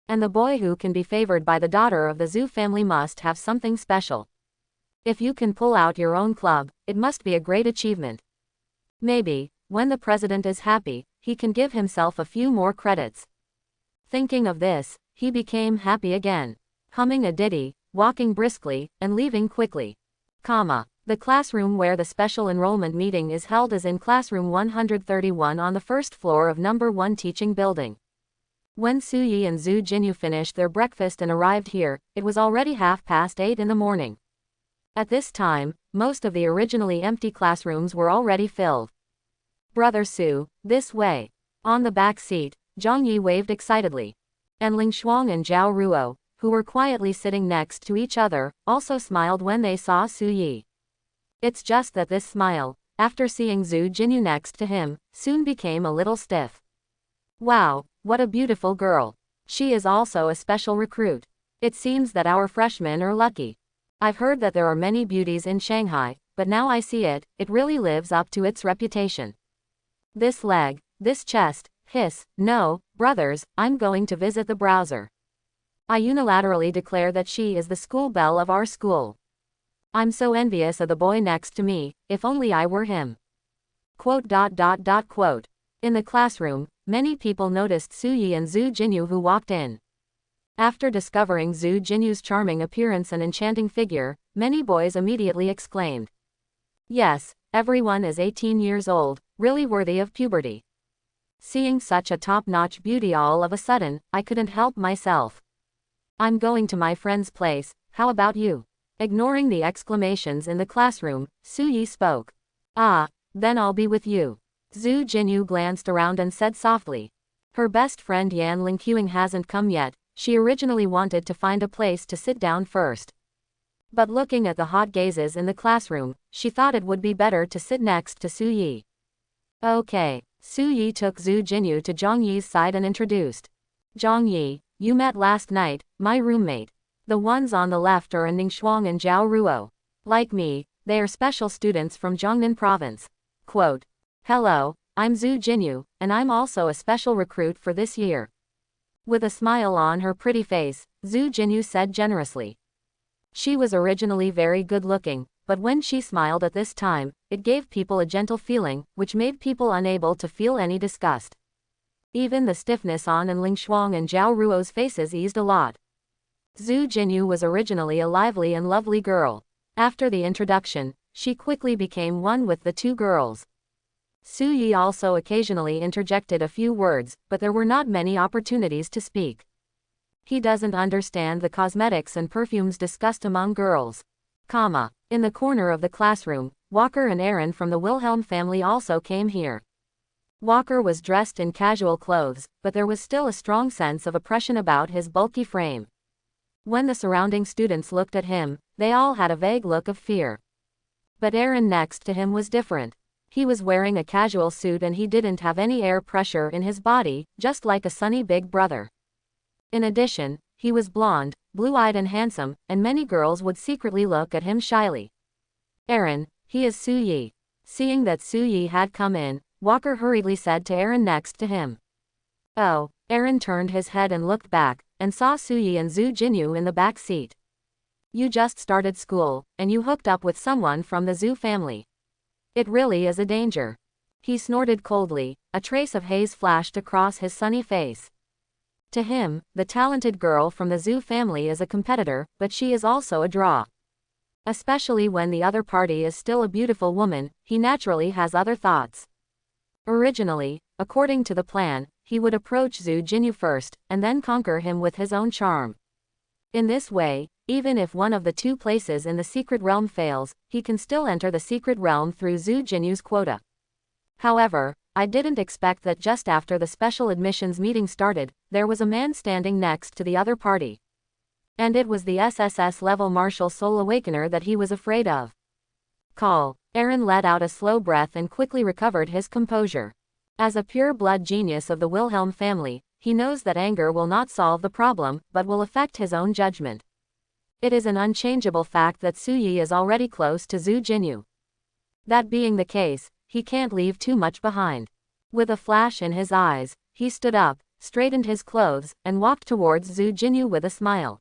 A: And the boy who can be favored by the daughter of the Zuo family must have something special. If you can pull out your own club, it must be a great achievement. Maybe, when the president is happy, he can give himself a few more credits. Thinking of this, he became happy again. Humming a ditty, walking briskly, and leaving quickly. The classroom where the special enrollment meeting is held is in classroom 131 on the first floor of number 1 teaching building. When Su Yi and Zuo Jinu finished their breakfast and arrived here, it was already 8:30 in the morning. At this time, most of the originally empty classrooms were already filled. Brother Su, this way. On the back seat, Zhang Yi waved excitedly. And Ling Shuang and Zhao Ruo, who were quietly sitting next to each other, also smiled when they saw Su Yi. It's just that this smile, after seeing Zuo Jinu next to him, soon became a little stiff. Wow, what a beautiful girl. She is also a special recruit. It seems that our freshmen are lucky. I've heard that there are many beauties in Shanghai, but now I see it, it really lives up to its reputation. This leg, this chest, hiss, no, brothers, I'm going to visit the browser. I unilaterally declare that she is the school belle of our school. I'm so envious of the boy next to me, if only I were him. Quote. In the classroom, many people noticed Suyi and Zuo Jinu who walked in. After discovering Zuo Jinu's charming appearance and enchanting figure, many boys immediately exclaimed, "Yes, everyone is 18 years old, really worthy of puberty." Seeing such a top-notch beauty all of a sudden, I couldn't help myself. "I'm going to my friend's place, how about you?" Ignoring the exclamations in the classroom, Suyi spoke. "Ah, then I'll be with you." Zuo Jinu glanced around and said softly. Her best friend Yan Lingqiang hasn't come yet. She originally wanted to find a place to sit down first. But looking at the hot gazes in the classroom, she thought it would be better to sit next to Suyi. Okay. Suyi took Zuo Jinu to Zhongyi's side and introduced. "Zhongyi, you met last night, my roommate. The ones on the left are Ningxuang and Zhao Ruo. Like me, they are special students from Jiangnan province." Quote. "Hello, I'm Zuo Jinu, and I'm also a special recruit for this year." With a smile on her pretty face, Zuo Jinu said generously. She was originally very good-looking, but when she smiled at this time, it gave people a gentle feeling, which made people unable to feel any disgust. Even the stiffness on Ningxuang and Zhao Ruo's faces eased a lot. Zuo Jinu was originally a lively and lovely girl. After the introduction, she quickly became one with the two girls. Suyi also occasionally interjected a few words, but there were not many opportunities to speak. He doesn't understand the cosmetics and perfumes discussed among girls. In the corner of the classroom, Walker and Aaron from the Wilhelm family also came here. Walker was dressed in casual clothes, but there was still a strong sense of oppression about his bulky frame. When the surrounding students looked at him, they all had a vague look of fear. But Aaron next to him was different. He was wearing a casual suit and he didn't have any air pressure in his body, just like a sunny big brother. In addition, he was blonde, blue-eyed and handsome, and many girls would secretly look at him shyly. "Aaron, he is Suyi." Seeing that Suyi had come in, Walker hurriedly said to Aaron next to him. "Oh." Aaron turned his head and looked back, and saw Suyi and Zuo Jinu in the back seat. "You just started school, and you hooked up with someone from the Zuo family. It really is a danger." He snorted coldly, a trace of haze flashed across his sunny face. To him, the talented girl from the Zuo family is a competitor, but she is also a draw. Especially when the other party is still a beautiful woman, he naturally has other thoughts. Originally, according to the plan, he would approach Zuo Jinu first, and then conquer him with his own charm. In this way, even if one of the two places in the secret realm fails, he can still enter the secret realm through Zuo Jinu's quota. However, I didn't expect that just after the special admissions meeting started, there was a man standing next to the other party. And it was the SSS-level Martial Soul Awakener that he was afraid of. Aaron let out a slow breath and quickly recovered his composure. As a pure-blood genius of the Wilhelm family, he knows that anger will not solve the problem, but will affect his own judgment. It is an unchangeable fact that Suyi is already close to Zuo Jinu. That being the case, he can't leave too much behind. With a flash in his eyes, he stood up, straightened his clothes, and walked towards Zuo Jinu with a smile.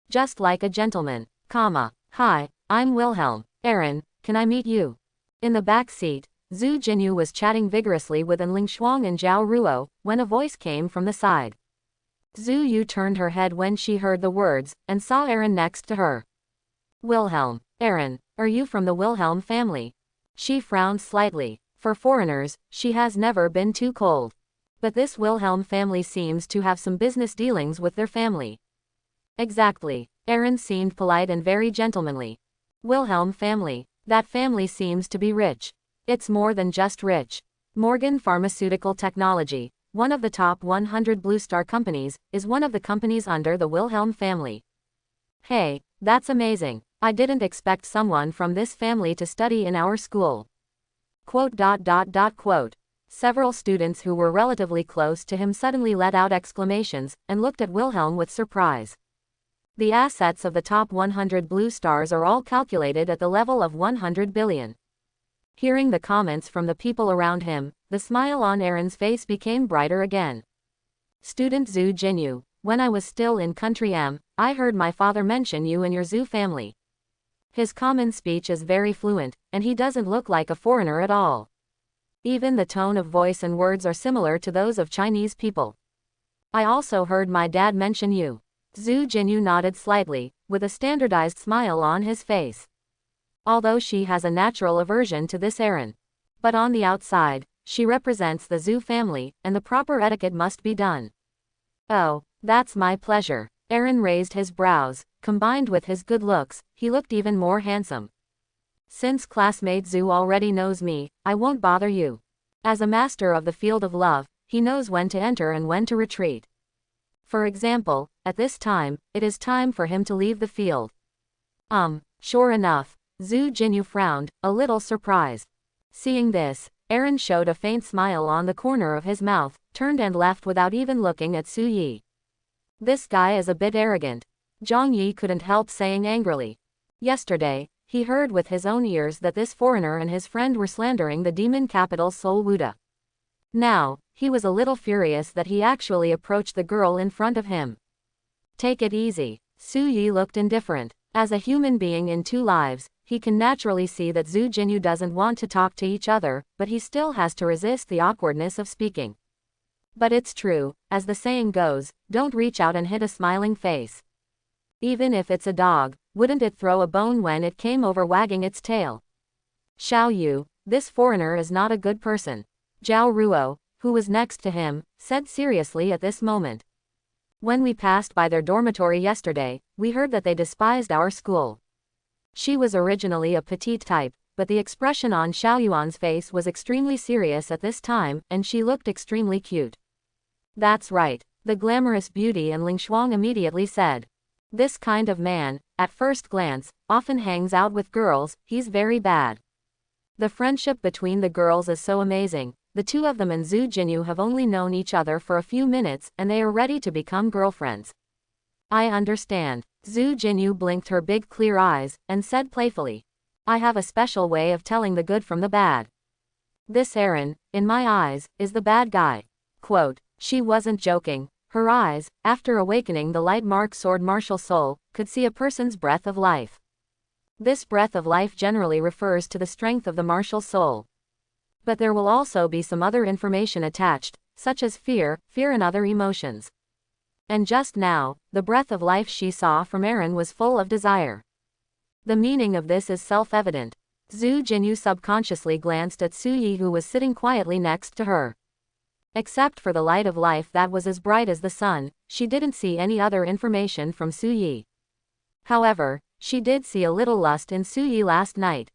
A: Just like a gentleman. "Hi, I'm Wilhelm. Aaron, can I meet you?" In the back seat, Zuo Jinu was chatting vigorously with Ningxuang and Zhao Ruo, when a voice came from the side. Zuo Yu turned her head when she heard the words, and saw Aaron next to her. "Wilhelm. Aaron, are you from the Wilhelm family?" She frowned slightly. For foreigners, she has never been too cold. But this Wilhelm family seems to have some business dealings with their family. Exactly. Aaron seemed polite and very gentlemanly. Wilhelm family. That family seems to be rich. It's more than just rich. Morgan Pharmaceutical Technology, one of the top 100 Blue Star companies, is one of the companies under the Wilhelm family. Hey, that's amazing. I didn't expect someone from this family to study in our school. Quote. Several students who were relatively close to him suddenly let out exclamations, and looked at Wilhelm with surprise. The assets of the top 100 Blue Stars are all calculated at the level of 100 billion. Hearing the comments from the people around him, the smile on Aaron's face became brighter again. Student Zuo Jinu, when I was still in Country M, I heard my father mention you and your Zuo family. His common speech is very fluent, and he doesn't look like a foreigner at all. Even the tone of voice and words are similar to those of Chinese people. I also heard my dad mention you. Zuo Jinu nodded slightly, with a standardized smile on his face. Although she has a natural aversion to this Aaron. But on the outside, she represents the Zuo family, and the proper etiquette must be done. Oh, that's my pleasure. Aaron raised his brows. Combined with his good looks, he looked even more handsome. Since classmate Zuo already knows me, I won't bother you. As a master of the field of love, he knows when to enter and when to retreat. For example, at this time, it is time for him to leave the field. Sure enough. Zuo Jinu frowned, a little surprised. Seeing this, Aaron showed a faint smile on the corner of his mouth, turned and left without even looking at Su Yi. This guy is a bit arrogant. Zhang Yi couldn't help saying angrily. Yesterday, he heard with his own ears that this foreigner and his friend were slandering the demon capital Seoul Wuda. Now, he was a little furious that he actually approached the girl in front of him. Take it easy. Su Yi looked indifferent. As a human being in two lives, he can naturally see that Zuo Jinu doesn't want to talk to each other, but he still has to resist the awkwardness of speaking. But it's true, as the saying goes, don't reach out and hit a smiling face. Even if it's a dog, wouldn't it throw a bone when it came over wagging its tail? Xiao Yu, this foreigner is not a good person. Zhao Ruo, who was next to him, said seriously at this moment. When we passed by their dormitory yesterday, we heard that they despised our school. She was originally a petite type, but the expression on Xiao Yuan's face was extremely serious at this time, and she looked extremely cute. That's right, the glamorous beauty, and Ling Shuang immediately said. This kind of man, at first glance, often hangs out with girls, he's very bad. The friendship between the girls is so amazing. The two of them and Zuo Jinu have only known each other for a few minutes, and they are ready to become girlfriends. I understand. Zuo Jinu blinked her big clear eyes, and said playfully. I have a special way of telling the good from the bad. This Aaron, in my eyes, is the bad guy. Quote, she wasn't joking. Her eyes, after awakening the light mark sword martial soul, could see a person's breath of life. This breath of life generally refers to the strength of the martial soul. But there will also be some other information attached, such as fear and other emotions. And just now, the breath of life she saw from Aaron was full of desire. The meaning of this is self-evident. Zuo Jinu subconsciously glanced at Su Yi, who was sitting quietly next to her. Except for the light of life that was as bright as the sun, she didn't see any other information from Su Yi. However, she did see a little lust in Su Yi last night.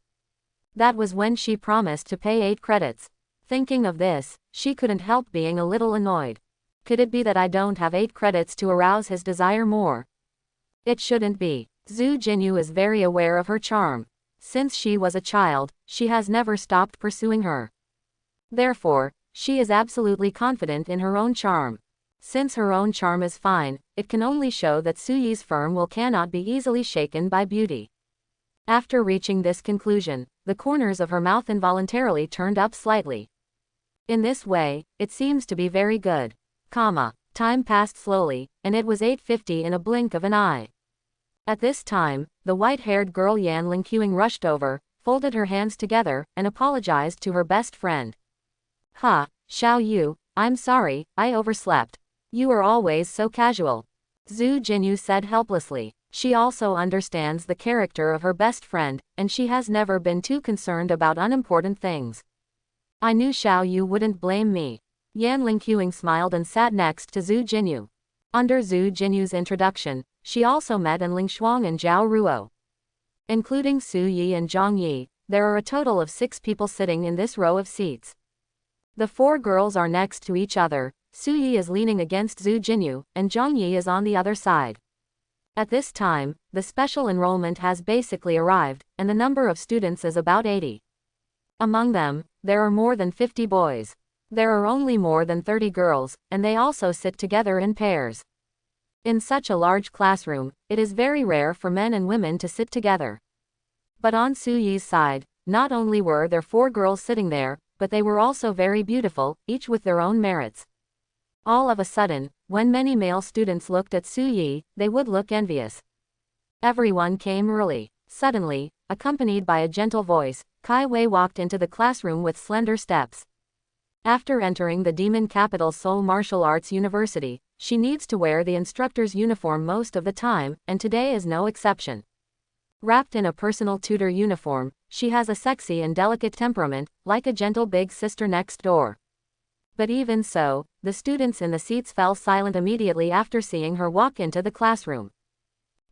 A: That was when she promised to pay 8 credits. Thinking of this, she couldn't help being a little annoyed. Could it be that I don't have 8 credits to arouse his desire more? It shouldn't be. Zuo Jinu is very aware of her charm. Since she was a child, she has never stopped pursuing her. Therefore, she is absolutely confident in her own charm. Since her own charm is fine, it can only show that Su Yi's firm will cannot be easily shaken by beauty. After reaching this conclusion, the corners of her mouth involuntarily turned up slightly. In this way, it seems to be very good. Time passed slowly, and it was 8:50 in a blink of an eye. At this time, the white-haired girl Yan Lingqiang rushed over, folded her hands together, and apologized to her best friend. Xiao Yu, I'm sorry, I overslept. You are always so casual. Zuo Jinu said helplessly. She also understands the character of her best friend, and she has never been too concerned about unimportant things. I knew Xiao Yu wouldn't blame me. Yan Lingqiang smiled and sat next to Zuo Jinu. Under Zuo Jinu's introduction, she also met Ling Shuang and Zhao Ruo. Including Su Yi and Zhang Yi, there are a total of 6 people sitting in this row of seats. The 4 girls are next to each other. Su Yi is leaning against Zuo Jinu, and Zhang Yi is on the other side. At this time, the special enrollment has basically arrived, and the number of students is about 80. Among them, there are more than 50 boys. There are only more than 30 girls, and they also sit together in pairs. In such a large classroom, it is very rare for men and women to sit together. But on Su Yi's side, not only were there 4 girls sitting there, but they were also very beautiful, each with their own merits. All of a sudden, when many male students looked at Su Yi, they would look envious. Everyone came early. Suddenly, accompanied by a gentle voice, Kai Wei walked into the classroom with slender steps. After entering the demon capital Seoul Martial Arts University, she needs to wear the instructor's uniform most of the time, and today is no exception. Wrapped in a personal tutor uniform, she has a sexy and delicate temperament, like a gentle big sister next door. But even so, the students in the seats fell silent immediately after seeing her walk into the classroom.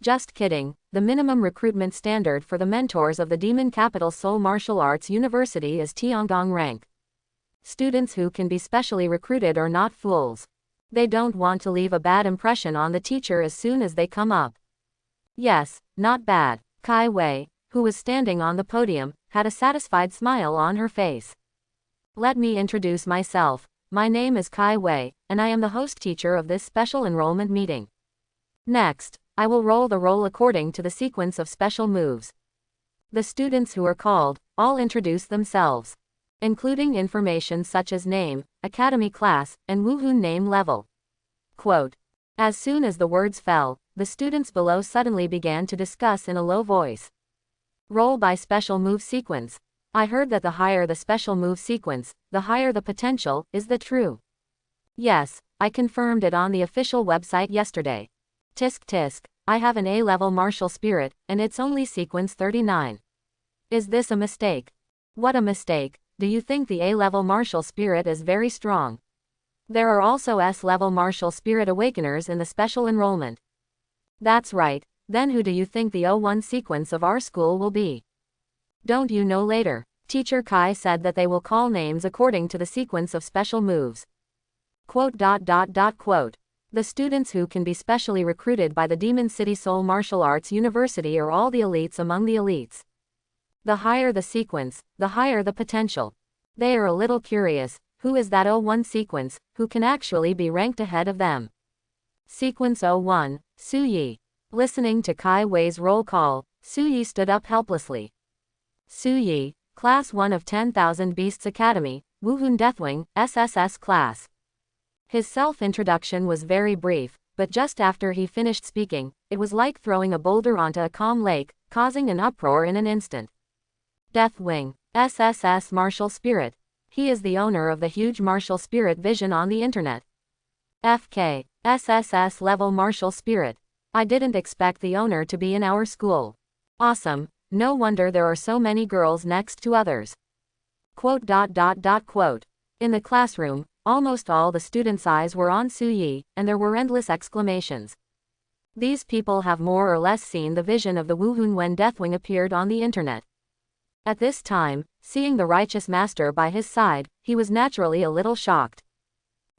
A: Just kidding, the minimum recruitment standard for the mentors of the demon capital Seoul Martial Arts University is Tiangong rank. Students who can be specially recruited are not fools. They don't want to leave a bad impression on the teacher as soon as they come up. Yes, not bad. Kai Wei, who was standing on the podium, had a satisfied smile on her face. Let me introduce myself. My name is Kai Wei, and I am the host teacher of this special enrollment meeting. Next, I will roll the roll according to the sequence of special moves. The students who are called, all introduce themselves, including information such as name, academy class, and Woohoo name level. Quote. As soon as the words fell, the students below suddenly began to discuss in a low voice. Roll by special move sequence. I heard that the higher the special move sequence, the higher the potential, is that true? Yes, I confirmed it on the official website yesterday. Tisk tisk, I have an A-level martial spirit, and it's only sequence 39. Is this a mistake? What a mistake. Do you think the A-level martial spirit is very strong? There are also S-level martial spirit awakeners in the special enrollment. That's right. Then who do you think the O1 sequence of our school will be? Don't you know later? Teacher Kai said that they will call names according to the sequence of special moves. Quote. The students who can be specially recruited by the Demon City Seoul Martial Arts University are all the elites among the elites. The higher the sequence, the higher the potential. They are a little curious, who is that O1 sequence, who can actually be ranked ahead of them? Sequence 01, Su Yi. Listening to Kai Wei's roll call, Su Yi stood up helplessly. Su Yi, Class 1 of 10,000 Beasts Academy, Woohoo Deathwing, SSS class. His self-introduction was very brief, but just after he finished speaking, it was like throwing a boulder onto a calm lake, causing an uproar in an instant. Deathwing, SSS martial spirit. He is the owner of the huge martial spirit vision on the internet. FK, SSS level martial spirit. I didn't expect the owner to be in our school. Awesome, no wonder there are so many girls next to others. Quote. In the classroom, almost all the students' eyes were on Su Yi, and there were endless exclamations. These people have more or less seen the vision of the Woohoo when Deathwing appeared on the internet. At this time, seeing the righteous master by his side, he was naturally a little shocked.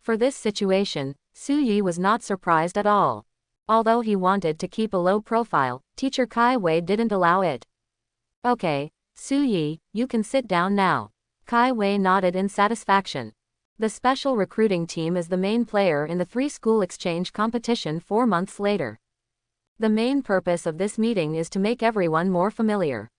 A: For this situation, Su Yi was not surprised at all. Although he wanted to keep a low profile, teacher Kai Wei didn't allow it. Okay, Su Yi, you can sit down now. Kai Wei nodded in satisfaction. The special recruiting team is the main player in the 3-school exchange competition 4 months later. The main purpose of this meeting is to make everyone more familiar.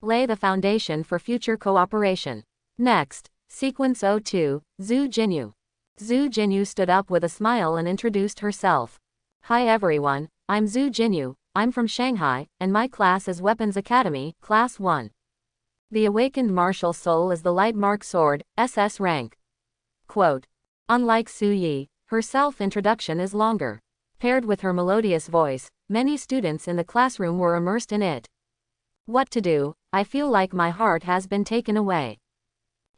A: Lay the foundation for future cooperation. Next, sequence 02, Zuo Jinu. Zuo Jinu stood up with a smile and introduced herself. Hi everyone, I'm Zuo Jinu, I'm from Shanghai, and my class is Weapons Academy, Class 1. The awakened martial soul is the light mark sword, SS rank. Quote. Unlike Su Yi, her self-introduction is longer. Paired with her melodious voice, many students in the classroom were immersed in it. What to do? I feel like my heart has been taken away.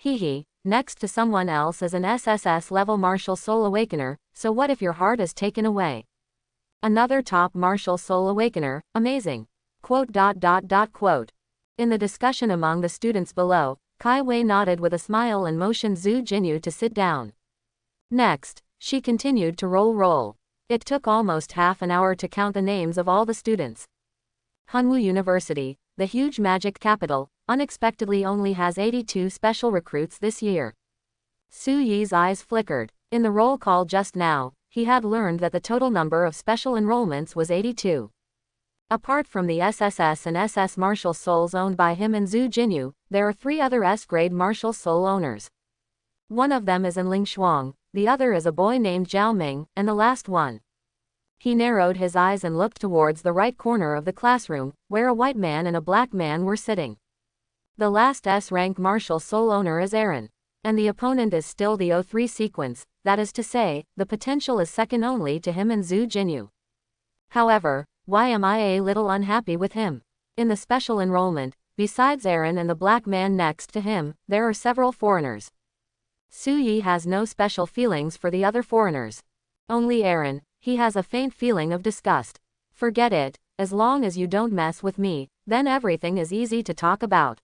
A: Hehe, next to someone else is an SSS level martial soul awakener, so what if your heart is taken away? Another top martial soul awakener, amazing. Quote. In the discussion among the students below, Kai Wei nodded with a smile and motioned Zuo Jinu to sit down. Next, she continued to roll. It took almost half an hour to count the names of all the students. Hanwoo University, the huge magic capital, unexpectedly only has 82 special recruits this year. Su Yi's eyes flickered. In the roll call just now, he had learned that the total number of special enrollments was 82. Apart from the SSS and SS martial souls owned by him and Zuo Jinu, there are 3 other S-grade martial soul owners. One of them is Enling Shuang, the other is a boy named Zhao Ming, and the last one He narrowed his eyes and looked towards the right corner of the classroom, where a white man and a black man were sitting. The last S-rank martial soul owner is Aaron. And the opponent is still the O3 sequence, that is to say, the potential is second only to him and Zuo Jinu. However, why am I a little unhappy with him? In the special enrollment, besides Aaron and the black man next to him, there are several foreigners. Su Yi has no special feelings for the other foreigners. Only Aaron, he has a faint feeling of disgust. Forget it, as long as you don't mess with me, then everything is easy to talk about.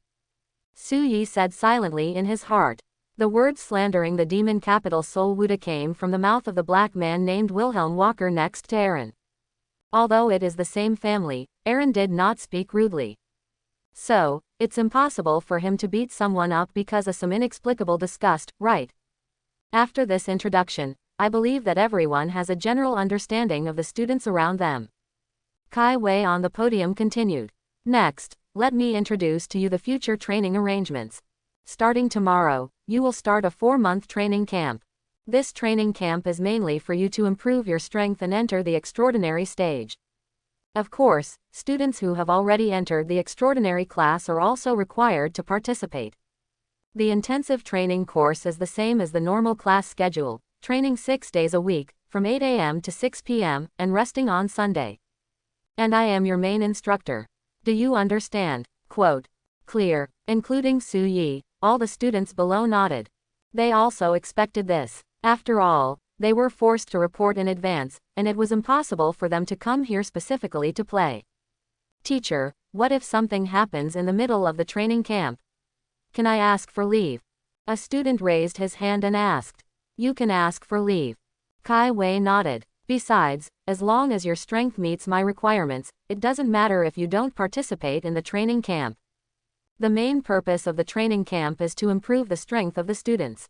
A: Su Yi said silently in his heart. The words slandering the demon capital Seoul Wuda came from the mouth of the black man named Wilhelm Walker next to Aaron. Although it is the same family, Aaron did not speak rudely. So, it's impossible for him to beat someone up because of some inexplicable disgust, right? After this introduction, I believe that everyone has a general understanding of the students around them. Kai Wei on the podium continued. Next, let me introduce to you the future training arrangements. Starting tomorrow, you will start a 4-month training camp. This training camp is mainly for you to improve your strength and enter the extraordinary stage. Of course, students who have already entered the extraordinary class are also required to participate. The intensive training course is the same as the normal class schedule, training 6 days a week, from 8 a.m. to 6 p.m., and resting on Sunday. And I am your main instructor. Do you understand? Quote. Clear, including Su Yi. All the students below nodded. They also expected this. After all, they were forced to report in advance, and it was impossible for them to come here specifically to play. Teacher, what if something happens in the middle of the training camp? Can I ask for leave? A student raised his hand and asked. You can ask for leave. Kai Wei nodded. Besides, as long as your strength meets my requirements, it doesn't matter if you don't participate in the training camp. The main purpose of the training camp is to improve the strength of the students.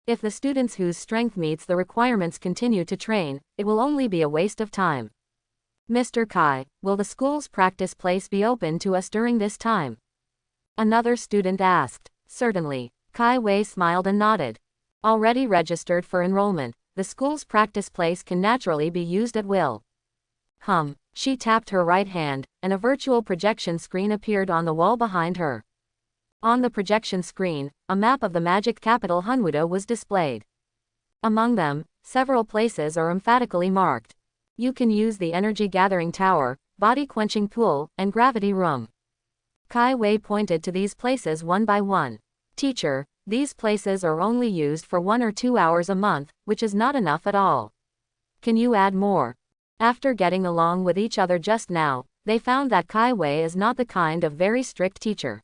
A: If the students whose strength meets the requirements continue to train, it will only be a waste of time. Mr. Kai, will the school's practice place be open to us during this time? Another student asked. Certainly. Kai Wei smiled and nodded. Already registered for enrollment, the school's practice place can naturally be used at will. She tapped her right hand, and a virtual projection screen appeared on the wall behind her. On the projection screen, a map of the magic capital Hunwuda was displayed. Among them, several places are emphatically marked. You can use the energy gathering tower, body quenching pool, and gravity room. Kai Wei pointed to these places one by one. Teacher, these places are only used for 1 or 2 hours a month, which is not enough at all. Can you add more? After getting along with each other just now, they found that Kai Wei is not the kind of very strict teacher.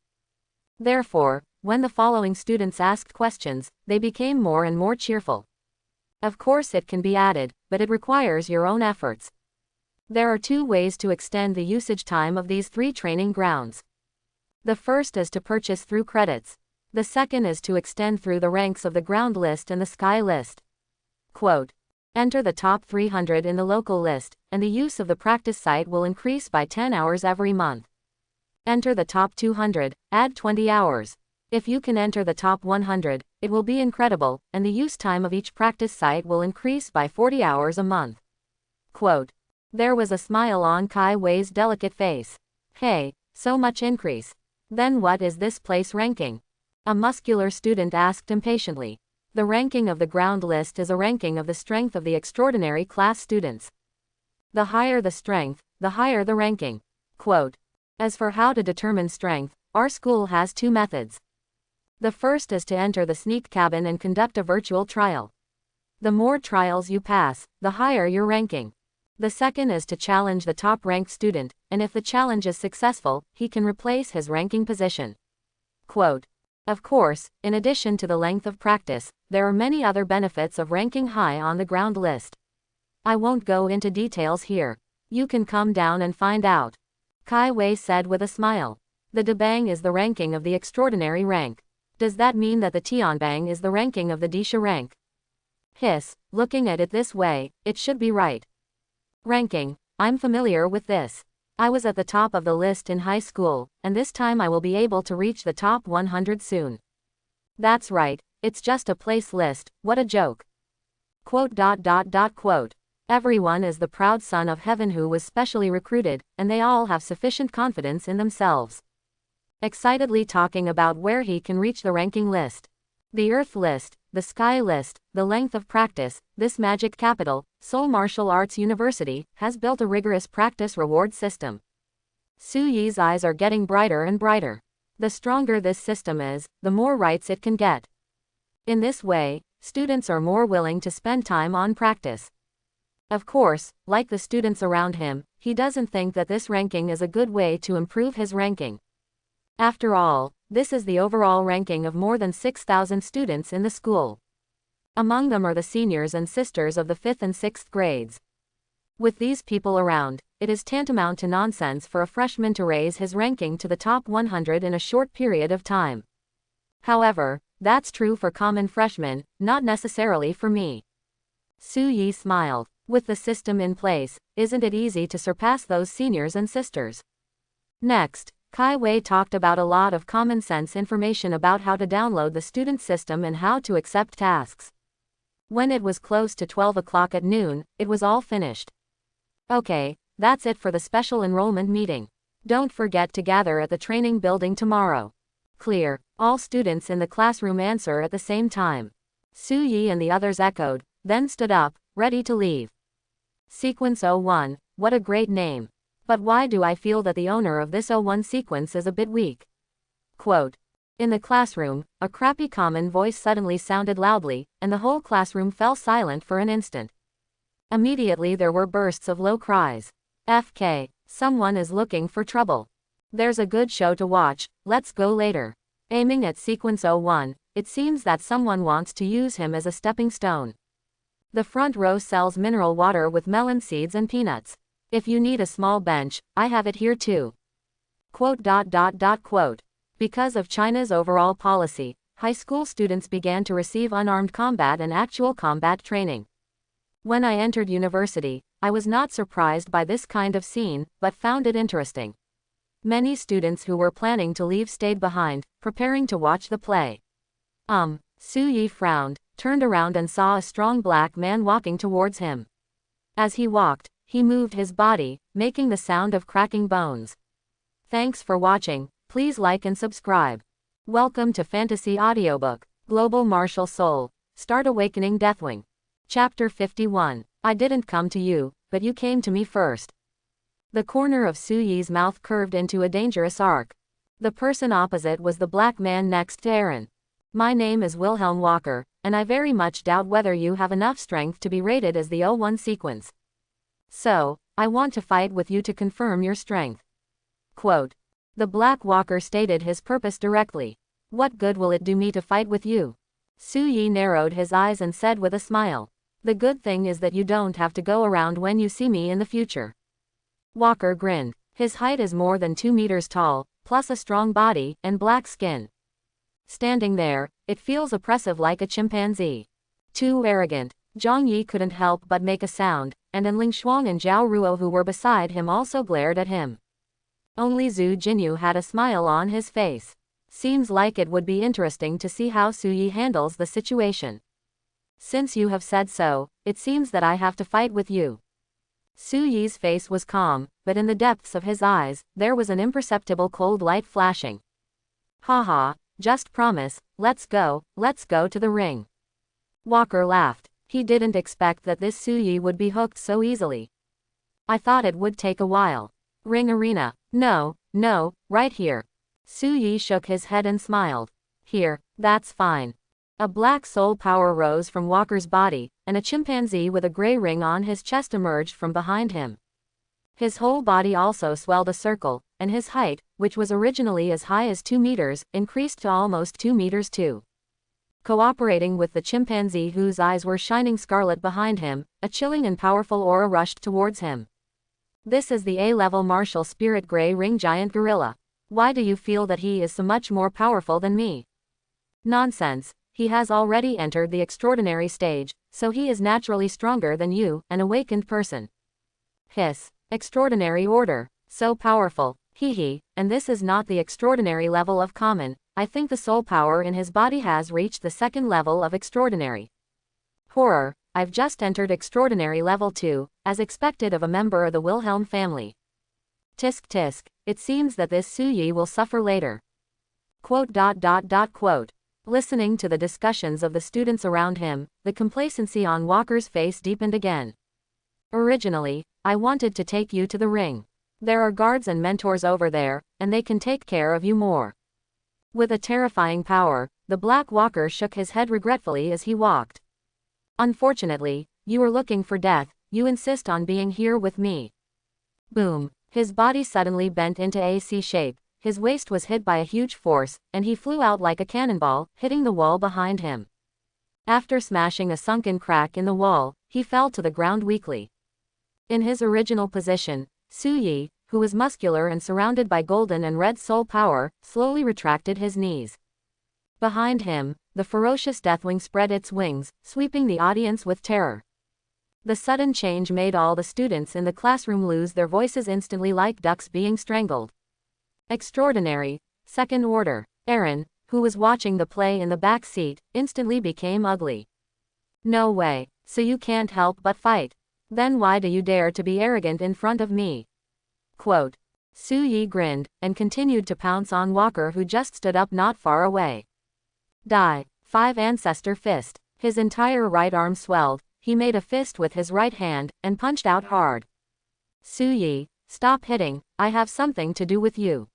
A: Therefore, when the following students asked questions, they became more and more cheerful. Of course it can be added, but it requires your own efforts. There are 2 ways to extend the usage time of these 3 training grounds. The first is to purchase through credits. The second is to extend through the ranks of the ground list and the sky list. Quote. Enter the top 300 in the local list, and the use of the practice site will increase by 10 hours every month. Enter the top 200, add 20 hours. If you can enter the top 100, it will be incredible, and the use time of each practice site will increase by 40 hours a month. Quote. There was a smile on Kai Wei's delicate face. Hey, so much increase. Then what is this place ranking? A muscular student asked impatiently. The ranking of the ground list is a ranking of the strength of the extraordinary class students. The higher the strength, the higher the ranking. Quote. As for how to determine strength, our school has 2 methods. The first is to enter the sneak cabin and conduct a virtual trial. The more trials you pass, the higher your ranking. The second is to challenge the top-ranked student, and if the challenge is successful, he can replace his ranking position. Quote. Of course, in addition to the length of practice, there are many other benefits of ranking high on the ground list. I won't go into details here. You can come down and find out. Kai Wei said with a smile. The Debang is the ranking of the extraordinary rank. Does that mean that the Tianbang is the ranking of the Disha rank? Hiss, looking at it this way, it should be right. Ranking, I'm familiar with this. I was at the top of the list in high school, and this time I will be able to reach the top 100 soon. That's right, it's just a place list, what a joke. Quote. Everyone is the proud son of heaven who was specially recruited, and they all have sufficient confidence in themselves. Excitedly talking about where he can reach the ranking list. The Earth list, the Sky list, the length of practice. This magic capital, Seoul Martial Arts University, has built a rigorous practice reward system. Su Yi's eyes are getting brighter and brighter. The stronger this system is, the more rights it can get. In this way, students are more willing to spend time on practice. Of course, like the students around him, he doesn't think that this ranking is a good way to improve his ranking. After all, this is the overall ranking of more than 6,000 students in the school. Among them are the seniors and sisters of the 5th and 6th grades. With these people around, it is tantamount to nonsense for a freshman to raise his ranking to the top 100 in a short period of time. However, that's true for common freshmen, not necessarily for me. Su Yi smiled. With the system in place, isn't it easy to surpass those seniors and sisters? Next, Kai Wei talked about a lot of common sense information about how to download the student system and how to accept tasks. When it was close to 12 o'clock at noon, it was all finished. Okay, that's it for the special enrollment meeting. Don't forget to gather at the training building tomorrow. Clear. All students in the classroom answer at the same time. Su Yi and the others echoed, then stood up, ready to leave. Sequence 01, what a great name. But why do I feel that the owner of this 01 sequence is a bit weak? Quote. In the classroom, a crappy common voice suddenly sounded loudly, and the whole classroom fell silent for an instant. Immediately there were bursts of low cries. FK, someone is looking for trouble. There's a good show to watch, let's go later. Aiming at sequence 01, it seems that someone wants to use him as a stepping stone. The front row sells mineral water with melon seeds and peanuts. If you need a small bench, I have it here too. Quote. Because of China's overall policy, high school students began to receive unarmed combat and actual combat training. When I entered university, I was not surprised by this kind of scene, but found it interesting. Many students who were planning to leave stayed behind, preparing to watch the play. Su Yi frowned, turned around and saw a strong black man walking towards him. As he walked, he moved his body, making the sound of cracking bones. Thanks for watching, please like and subscribe. Welcome to Fantasy Audiobook, Global Martial Soul, Start Awakening Deathwing. Chapter 51, I didn't come to you, but you came to me first. The corner of Su Yi's mouth curved into a dangerous arc. The person opposite was the black man next to Aaron. My name is Wilhelm Walker, and I very much doubt whether you have enough strength to be rated as the 01 sequence. So, I want to fight with you to confirm your strength. Quote. The Black Walker stated his purpose directly. What good will it do me to fight with you? Su Yi narrowed his eyes and said with a smile. The good thing is that you don't have to go around when you see me in the future. Walker grinned. His height is more than 2 meters tall, plus a strong body and black skin. Standing there, it feels oppressive like a chimpanzee. Too arrogant. Zhang Yi couldn't help but make a sound, and Ling Shuang and Zhao Ruo who were beside him also glared at him. Only Zuo Jinu had a smile on his face. Seems like it would be interesting to see how Su Yi handles the situation. Since you have said so, it seems that I have to fight with you. Su Yi's face was calm, but in the depths of his eyes, there was an imperceptible cold light flashing. Haha, just promise, let's go to the ring. Walker laughed. He didn't expect that this Su Yi would be hooked so easily. I thought it would take a while. Ring arena. No, right here. Su Yi shook his head and smiled. Here, that's fine. A black soul power rose from Walker's body, and a chimpanzee with a gray ring on his chest emerged from behind him. His whole body also swelled a circle, and his height, which was originally as high as 2 meters, increased to almost 2 meters too. Cooperating with the chimpanzee whose eyes were shining scarlet behind him, a chilling and powerful aura rushed towards him. This is the A-level martial spirit gray ring giant gorilla. Why do you feel that he is so much more powerful than me? Nonsense, he has already entered the extraordinary stage, so he is naturally stronger than you, an awakened person. Hiss, extraordinary order, so powerful, hee, and this is not the extraordinary level of common. I think the soul power in his body has reached the 2nd level of extraordinary. Horror, I've just entered Extraordinary Level 2, as expected of a member of the Wilhelm family. Tisk tisk, it seems that this Suyi will suffer later. Quote. Listening to the discussions of the students around him, the complacency on Walker's face deepened again. Originally, I wanted to take you to the ring. There are guards and mentors over there, and they can take care of you more. With a terrifying power, the Black Walker shook his head regretfully as he walked. Unfortunately, you are looking for death, you insist on being here with me. Boom. His body suddenly bent into a C shape, his waist was hit by a huge force, and he flew out like a cannonball, hitting the wall behind him. After smashing a sunken crack in the wall, he fell to the ground weakly. In his original position, Suyi, who was muscular and surrounded by golden and red soul power, slowly retracted his knees. Behind him, the ferocious Deathwing spread its wings, sweeping the audience with terror. The sudden change made all the students in the classroom lose their voices instantly like ducks being strangled. Extraordinary, second order. Aaron, who was watching the play in the back seat, instantly became ugly. No way, so you can't help but fight. Then why do you dare to be arrogant in front of me? Quote. Suyi grinned, and continued to pounce on Walker who just stood up not far away. Die. 5 Ancestor Fist. His entire right arm swelled, he made a fist with his right hand, and punched out hard. Suyi, stop hitting, I have something to do with you.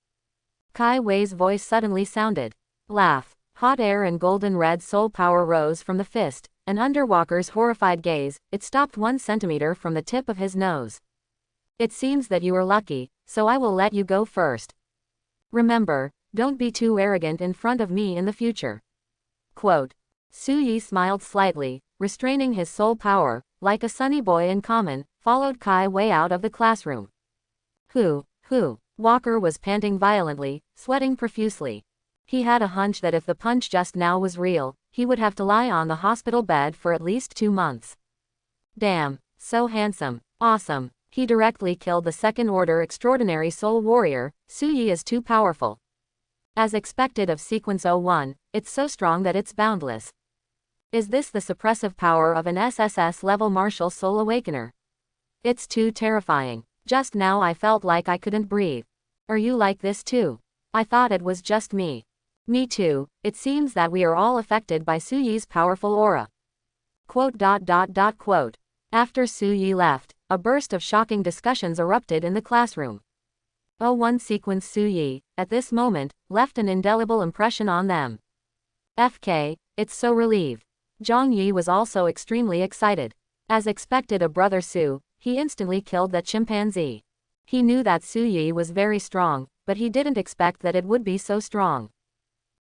A: Kai Wei's voice suddenly sounded. Laugh. Hot air and golden red soul power rose from the fist, and under Walker's horrified gaze, it stopped 1 centimeter from the tip of his nose. It seems that you are lucky, so I will let you go first. Remember, don't be too arrogant in front of me in the future. Quote. Suyi smiled slightly, restraining his soul power, like a sunny boy in common, followed Kai Wei out of the classroom. Who? Walker was panting violently, sweating profusely. He had a hunch that if the punch just now was real, he would have to lie on the hospital bed for at least 2 months. Damn, so handsome, awesome. He directly killed the second order extraordinary soul warrior. Suyi is too powerful. As expected of Sequence 01, it's so strong that it's boundless. Is this the suppressive power of an SSS level martial soul awakener? It's too terrifying. Just now I felt like I couldn't breathe. Are you like this too? I thought it was just me. Me too, it seems that we are all affected by Suyi's powerful aura. Quote. After Suyi left, a burst of shocking discussions erupted in the classroom. 01 Sequence Suyi, at this moment, left an indelible impression on them. FK, it's so relieved. Zhang Yi was also extremely excited. As expected of Brother Su, he instantly killed that chimpanzee. He knew that Suyi was very strong, but he didn't expect that it would be so strong.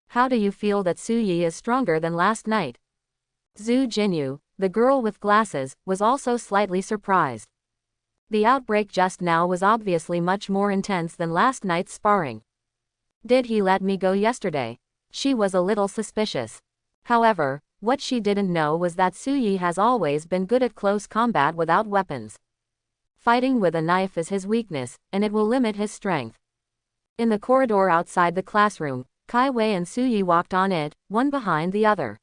A: How do you feel that Suyi is stronger than last night? Zuo Jinu, the girl with glasses, was also slightly surprised. The outbreak just now was obviously much more intense than last night's sparring. Did he let me go yesterday? She was a little suspicious. However, what she didn't know was that Suyi has always been good at close combat without weapons. Fighting with a knife is his weakness, and it will limit his strength. In the corridor outside the classroom, Kai Wei and Suyi walked on it, one behind the other.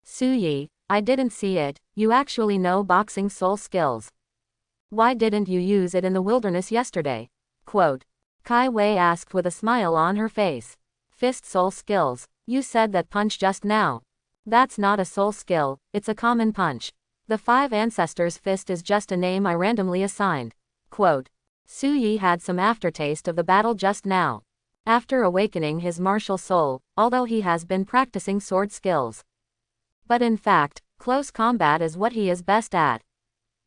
A: Suyi, I didn't see it, you actually know boxing soul skills. Why didn't you use it in the wilderness yesterday? Quote. Kai Wei asked with a smile on her face. Fist soul skills, you said that punch just now. That's not a soul skill, it's a common punch. The 5 Ancestors Fist is just a name I randomly assigned. Quote. Suyi had some aftertaste of the battle just now. After awakening his martial soul, although he has been practicing sword skills. But in fact, close combat is what he is best at.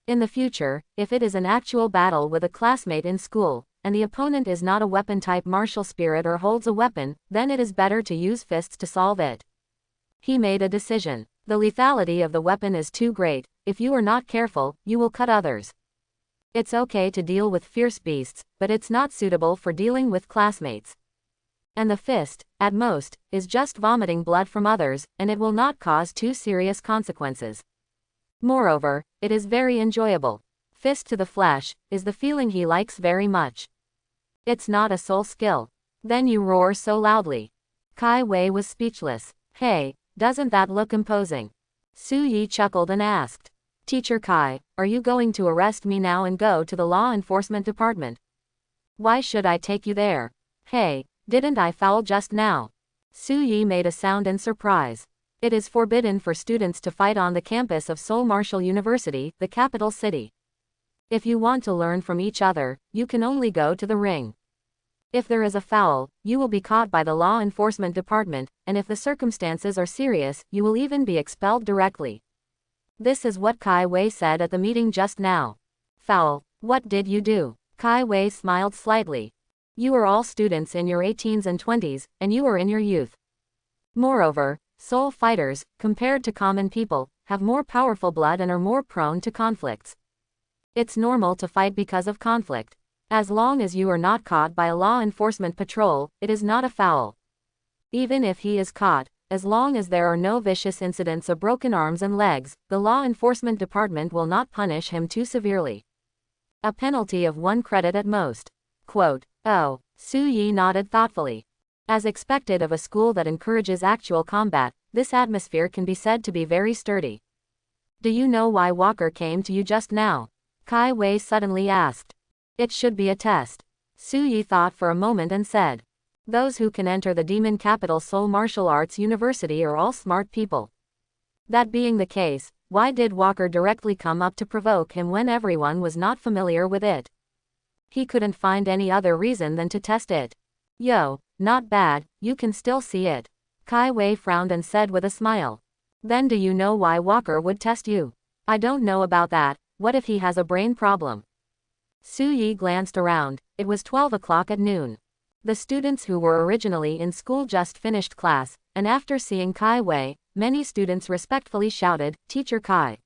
A: In the future, if it is an actual battle with a classmate in school, and the opponent is not a weapon-type martial spirit or holds a weapon, then it is better to use fists to solve it. He made a decision. The lethality of the weapon is too great, if you are not careful, you will cut others. It's okay to deal with fierce beasts, but it's not suitable for dealing with classmates. And the fist, at most, is just vomiting blood from others, and it will not cause too serious consequences. Moreover, it is very enjoyable. Fist to the flesh, is the feeling he likes very much. It's not a soul skill. Then you roar so loudly. Kai Wei was speechless. Hey, doesn't that look imposing? Suyi chuckled and asked. Teacher Kai, are you going to arrest me now and go to the law enforcement department? Why should I take you there? Hey, didn't I foul just now? Su Yi made a sound in surprise. It is forbidden for students to fight on the campus of Seoul Martial University, the capital city. If you want to learn from each other, you can only go to the ring. If there is a foul, you will be caught by the law enforcement department, and if the circumstances are serious, you will even be expelled directly. This is what Kai Wei said at the meeting just now. Foul, what did you do? Kai Wei smiled slightly. You are all students in your 18s and 20s, and you are in your youth. Moreover, soul fighters, compared to common people, have more powerful blood and are more prone to conflicts. It's normal to fight because of conflict. As long as you are not caught by a law enforcement patrol, it is not a foul. Even if he is caught, as long as there are no vicious incidents of broken arms and legs, the law enforcement department will not punish him too severely. A penalty of 1 credit at most. Quote, oh, Su Yi nodded thoughtfully. As expected of a school that encourages actual combat, this atmosphere can be said to be very sturdy. Do you know why Walker came to you just now? Kai Wei suddenly asked. It should be a test. Su Yi thought for a moment and said. Those who can enter the demon capital Seoul Martial Arts University are all smart people. That being the case, why did Walker directly come up to provoke him when everyone was not familiar with it? He couldn't find any other reason than to test it. Yo, not bad, you can still see it. Kai Wei frowned and said with a smile. Then do you know why Walker would test you? I don't know about that, what if he has a brain problem? Su Yi glanced around, it was 12 o'clock at noon. The students who were originally in school just finished class, and after seeing Kai Wei, many students respectfully shouted, Teacher Kai.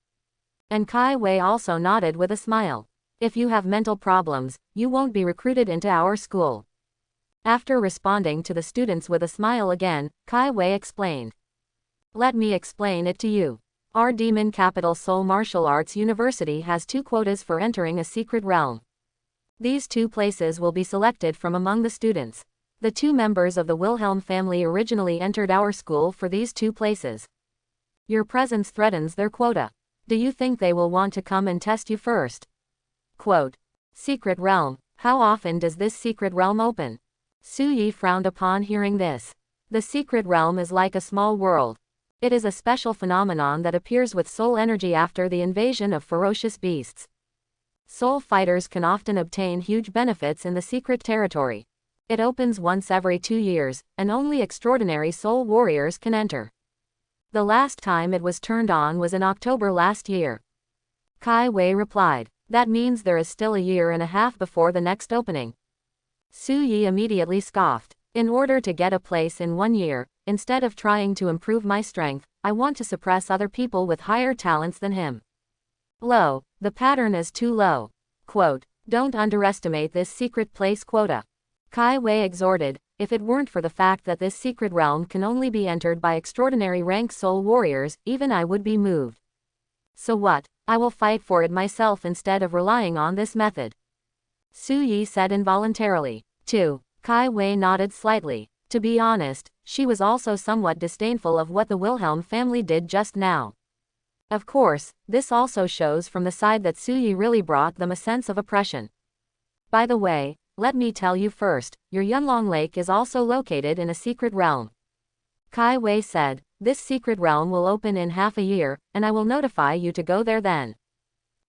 A: And Kai Wei also nodded with a smile. If you have mental problems, you won't be recruited into our school. After responding to the students with a smile again, Kai Wei explained. Let me explain it to you. Our demon capital Seoul Martial Arts University has 2 quotas for entering a secret realm. These 2 places will be selected from among the students. The 2 members of the Wilhelm family originally entered our school for these 2 places. Your presence threatens their quota. Do you think they will want to come and test you first? Quote. Secret realm. How often does this secret realm open? Su Yi frowned upon hearing this. The secret realm is like a small world. It is a special phenomenon that appears with soul energy after the invasion of ferocious beasts. Soul fighters can often obtain huge benefits in the secret territory. It opens once every 2 years, and only extraordinary soul warriors can enter. The last time it was turned on was in October last year. Kai Wei replied. That means there is still a year and a half before the next opening. Su Yi immediately scoffed. In order to get a place in 1 year, instead of trying to improve my strength, I want to suppress other people with higher talents than him. Low, the pattern is too low. Quote, don't underestimate this secret place quota. Kai Wei exhorted, if it weren't for the fact that this secret realm can only be entered by extraordinary rank soul warriors, even I would be moved. So what, I will fight for it myself instead of relying on this method. Su Yi said involuntarily. 2. Kai Wei nodded slightly. To be honest, she was also somewhat disdainful of what the Wilhelm family did just now. Of course, this also shows from the side that Su Yi really brought them a sense of oppression. By the way, let me tell you first, your Yunlong Lake is also located in a secret realm. Kai Wei said, this secret realm will open in half a year, and I will notify you to go there then.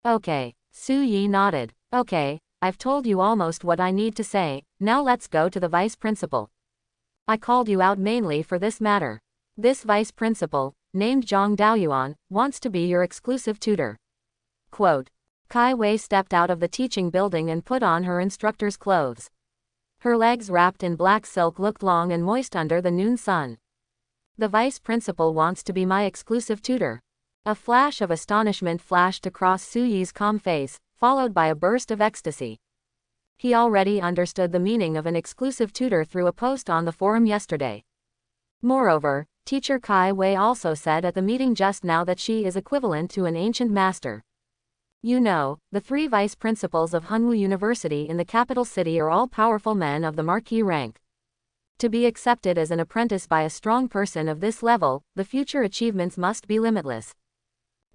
A: Okay, Su Yi nodded. Okay, I've told you almost what I need to say, now let's go to the vice principal. I called you out mainly for this matter. This vice principal, named Zhang Daoyuan, wants to be your exclusive tutor. Quote. Kai Wei stepped out of the teaching building and put on her instructor's clothes. Her legs wrapped in black silk looked long and moist under the noon sun. The vice principal wants to be my exclusive tutor. A flash of astonishment flashed across Su Yi's calm face, followed by a burst of ecstasy. He already understood the meaning of an exclusive tutor through a post on the forum yesterday. Moreover, teacher Kai Wei also said at the meeting just now that she is equivalent to an ancient master. You know, the 3 vice principals of Hanwoo University in the capital city are all powerful men of the marquis rank. To be accepted as an apprentice by a strong person of this level, the future achievements must be limitless.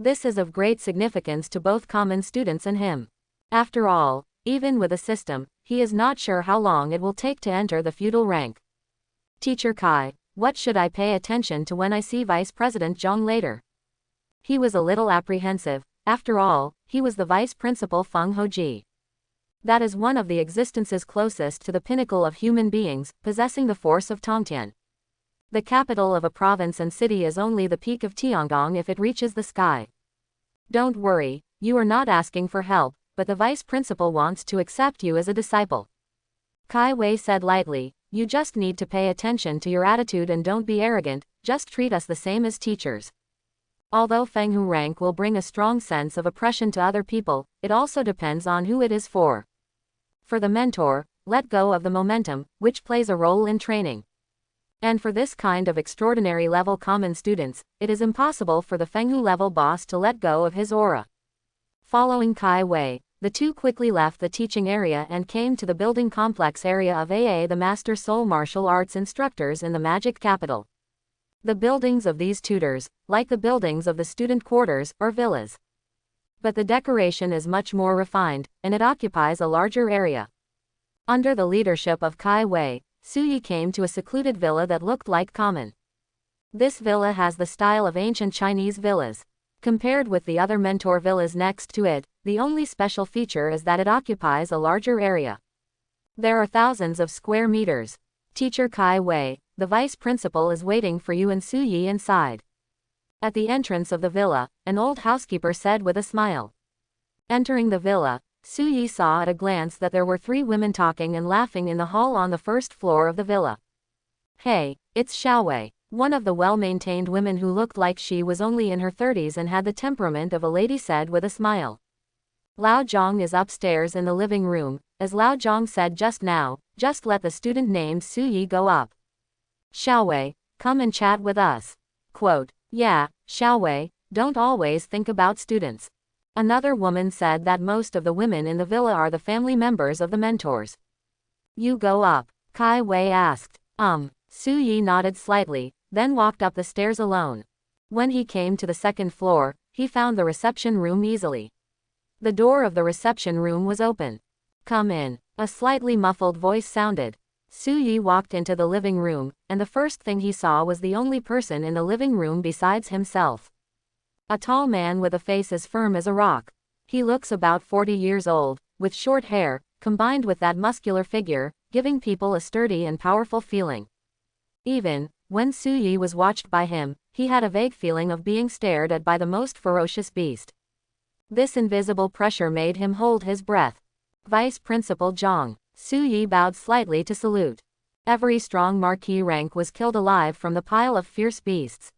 A: This is of great significance to both common students and him. After all, even with a system, he is not sure how long it will take to enter the feudal rank. Teacher Kai, what should I pay attention to when I see Vice President Zhang later? He was a little apprehensive. After all, he was the vice principal Feng Hoji. That is one of the existences closest to the pinnacle of human beings, possessing the force of Tongtian. The capital of a province and city is only the peak of Tiangong if it reaches the sky. Don't worry, you are not asking for help, but the vice principal wants to accept you as a disciple. Kai Wei said lightly, you just need to pay attention to your attitude and don't be arrogant, just treat us the same as teachers. Although Fenghu rank will bring a strong sense of oppression to other people, it also depends on who it is for. For the mentor, let go of the momentum, which plays a role in training. And for this kind of extraordinary level common students, it is impossible for the Fenghu level boss to let go of his aura. Following Kai Wei, the two quickly left the teaching area and came to the building complex area of AA, the Master Soul Martial Arts instructors in the magic capital. The buildings of these tutors, like the buildings of the student quarters, are villas. But the decoration is much more refined, and it occupies a larger area. Under the leadership of Kai Wei, Suyi came to a secluded villa that looked like common. This villa has the style of ancient Chinese villas. Compared with the other mentor villas next to it, the only special feature is that it occupies a larger area. There are thousands of square meters. Teacher Kai Wei, the vice principal is waiting for you and Suyi inside. At the entrance of the villa, an old housekeeper said with a smile. Entering the villa, Suyi saw at a glance that there were 3 women talking and laughing in the hall on the first floor of the villa. Hey, it's Xiaowei, one of the well-maintained women who looked like she was only in her 30s and had the temperament of a lady, said with a smile. Lao Zhang is upstairs in the living room, as Lao Zhang said just now, just let the student named Suyi go up. Xiaowei, come and chat with us. Quote, yeah, Xiaowei, don't always think about students. Another woman said that most of the women in the villa are the family members of the mentors. You go up? Kai Wei asked. Suyi nodded slightly, then walked up the stairs alone. When he came to the second floor, he found the reception room easily. The door of the reception room was open. Come in, a slightly muffled voice sounded. Suyi walked into the living room, and the first thing he saw was the only person in the living room besides himself. A tall man with a face as firm as a rock. He looks about 40 years old, with short hair, combined with that muscular figure, giving people a sturdy and powerful feeling. Even when Suyi was watched by him, he had a vague feeling of being stared at by the most ferocious beast. This invisible pressure made him hold his breath. Vice Principal Zhang. Suyi bowed slightly to salute. Every strong marquis rank was killed alive from the pile of fierce beasts.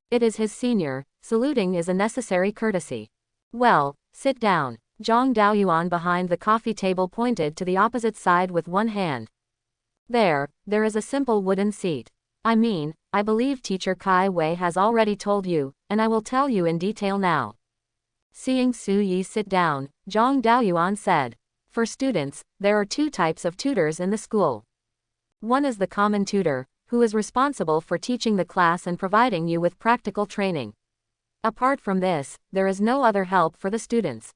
A: It is his senior, saluting is a necessary courtesy. Well, sit down. Zhang Daoyuan behind the coffee table pointed to the opposite side with one hand. There is a simple wooden seat. I mean, I believe Teacher Kai Wei has already told you, and I will tell you in detail now. Seeing Suyi sit down, Zhang Daoyuan said. For students, there are 2 types of tutors in the school. One is the common tutor, who is responsible for teaching the class and providing you with practical training. Apart from this, there is no other help for the students.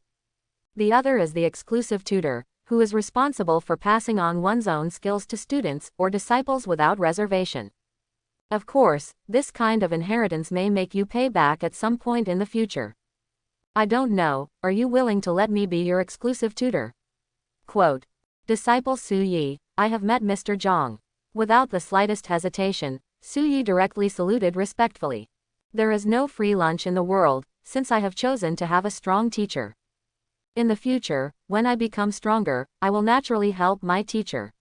A: The other is the exclusive tutor, who is responsible for passing on one's own skills to students or disciples without reservation. Of course, this kind of inheritance may make you pay back at some point in the future. I don't know, are you willing to let me be your exclusive tutor? Quote, Disciple Suyi, I have met Mr. Zhang. Without the slightest hesitation, Suyi directly saluted respectfully. There is no free lunch in the world, since I have chosen to have a strong teacher. In the future, when I become stronger, I will naturally help my teacher.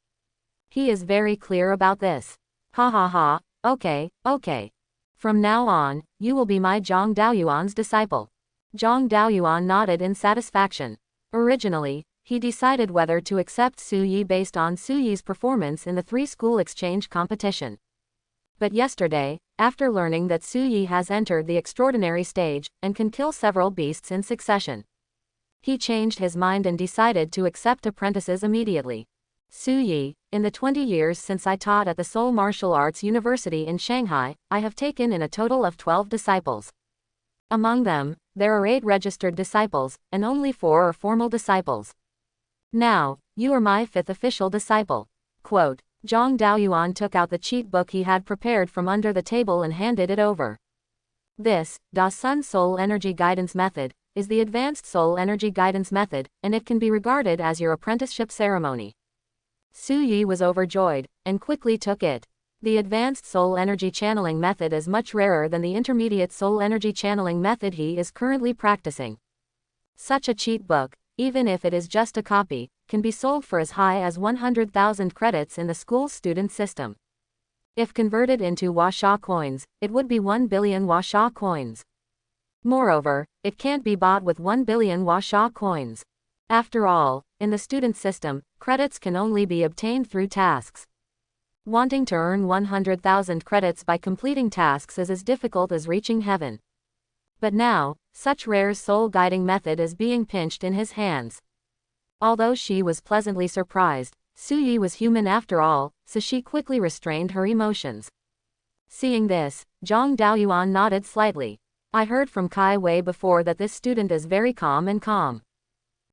A: He is very clear about this. Ha ha ha, okay. From now on, you will be my Zhang Daoyuan's disciple. Zhang Daoyuan nodded in satisfaction. Originally, he decided whether to accept Suyi based on Suyi's performance in the 3-school exchange competition. But yesterday, after learning that Suyi has entered the extraordinary stage, and can kill several beasts in succession, he changed his mind and decided to accept apprentices immediately. Suyi, in the 20 years since I taught at the Seoul Martial Arts University in Shanghai, I have taken in a total of 12 disciples. Among them, there are 8 registered disciples, and only 4 are formal disciples. Now, you are my 5th official disciple. Quote. Zhang Daoyuan took out the cheat book he had prepared from under the table and handed it over. This, Da Sun Soul Energy Guidance Method, is the advanced soul energy guidance method, and it can be regarded as your apprenticeship ceremony. Su Yi was overjoyed, and quickly took it. The advanced soul energy channeling method is much rarer than the intermediate soul energy channeling method he is currently practicing. Such a cheat book, even if it is just a copy, can be sold for as high as 100,000 credits in the school's student system. If converted into Washa coins, it would be 1 billion Washa coins. Moreover, it can't be bought with 1 billion Washa coins. After all, in the student system, credits can only be obtained through tasks. Wanting to earn 100,000 credits by completing tasks is as difficult as reaching heaven. But now, such rare soul-guiding method is being pinched in his hands. Although she was pleasantly surprised, Su Yi was human after all, so she quickly restrained her emotions. Seeing this, Zhang Daoyuan nodded slightly. I heard from Kai Wei before that this student is very calm and calm.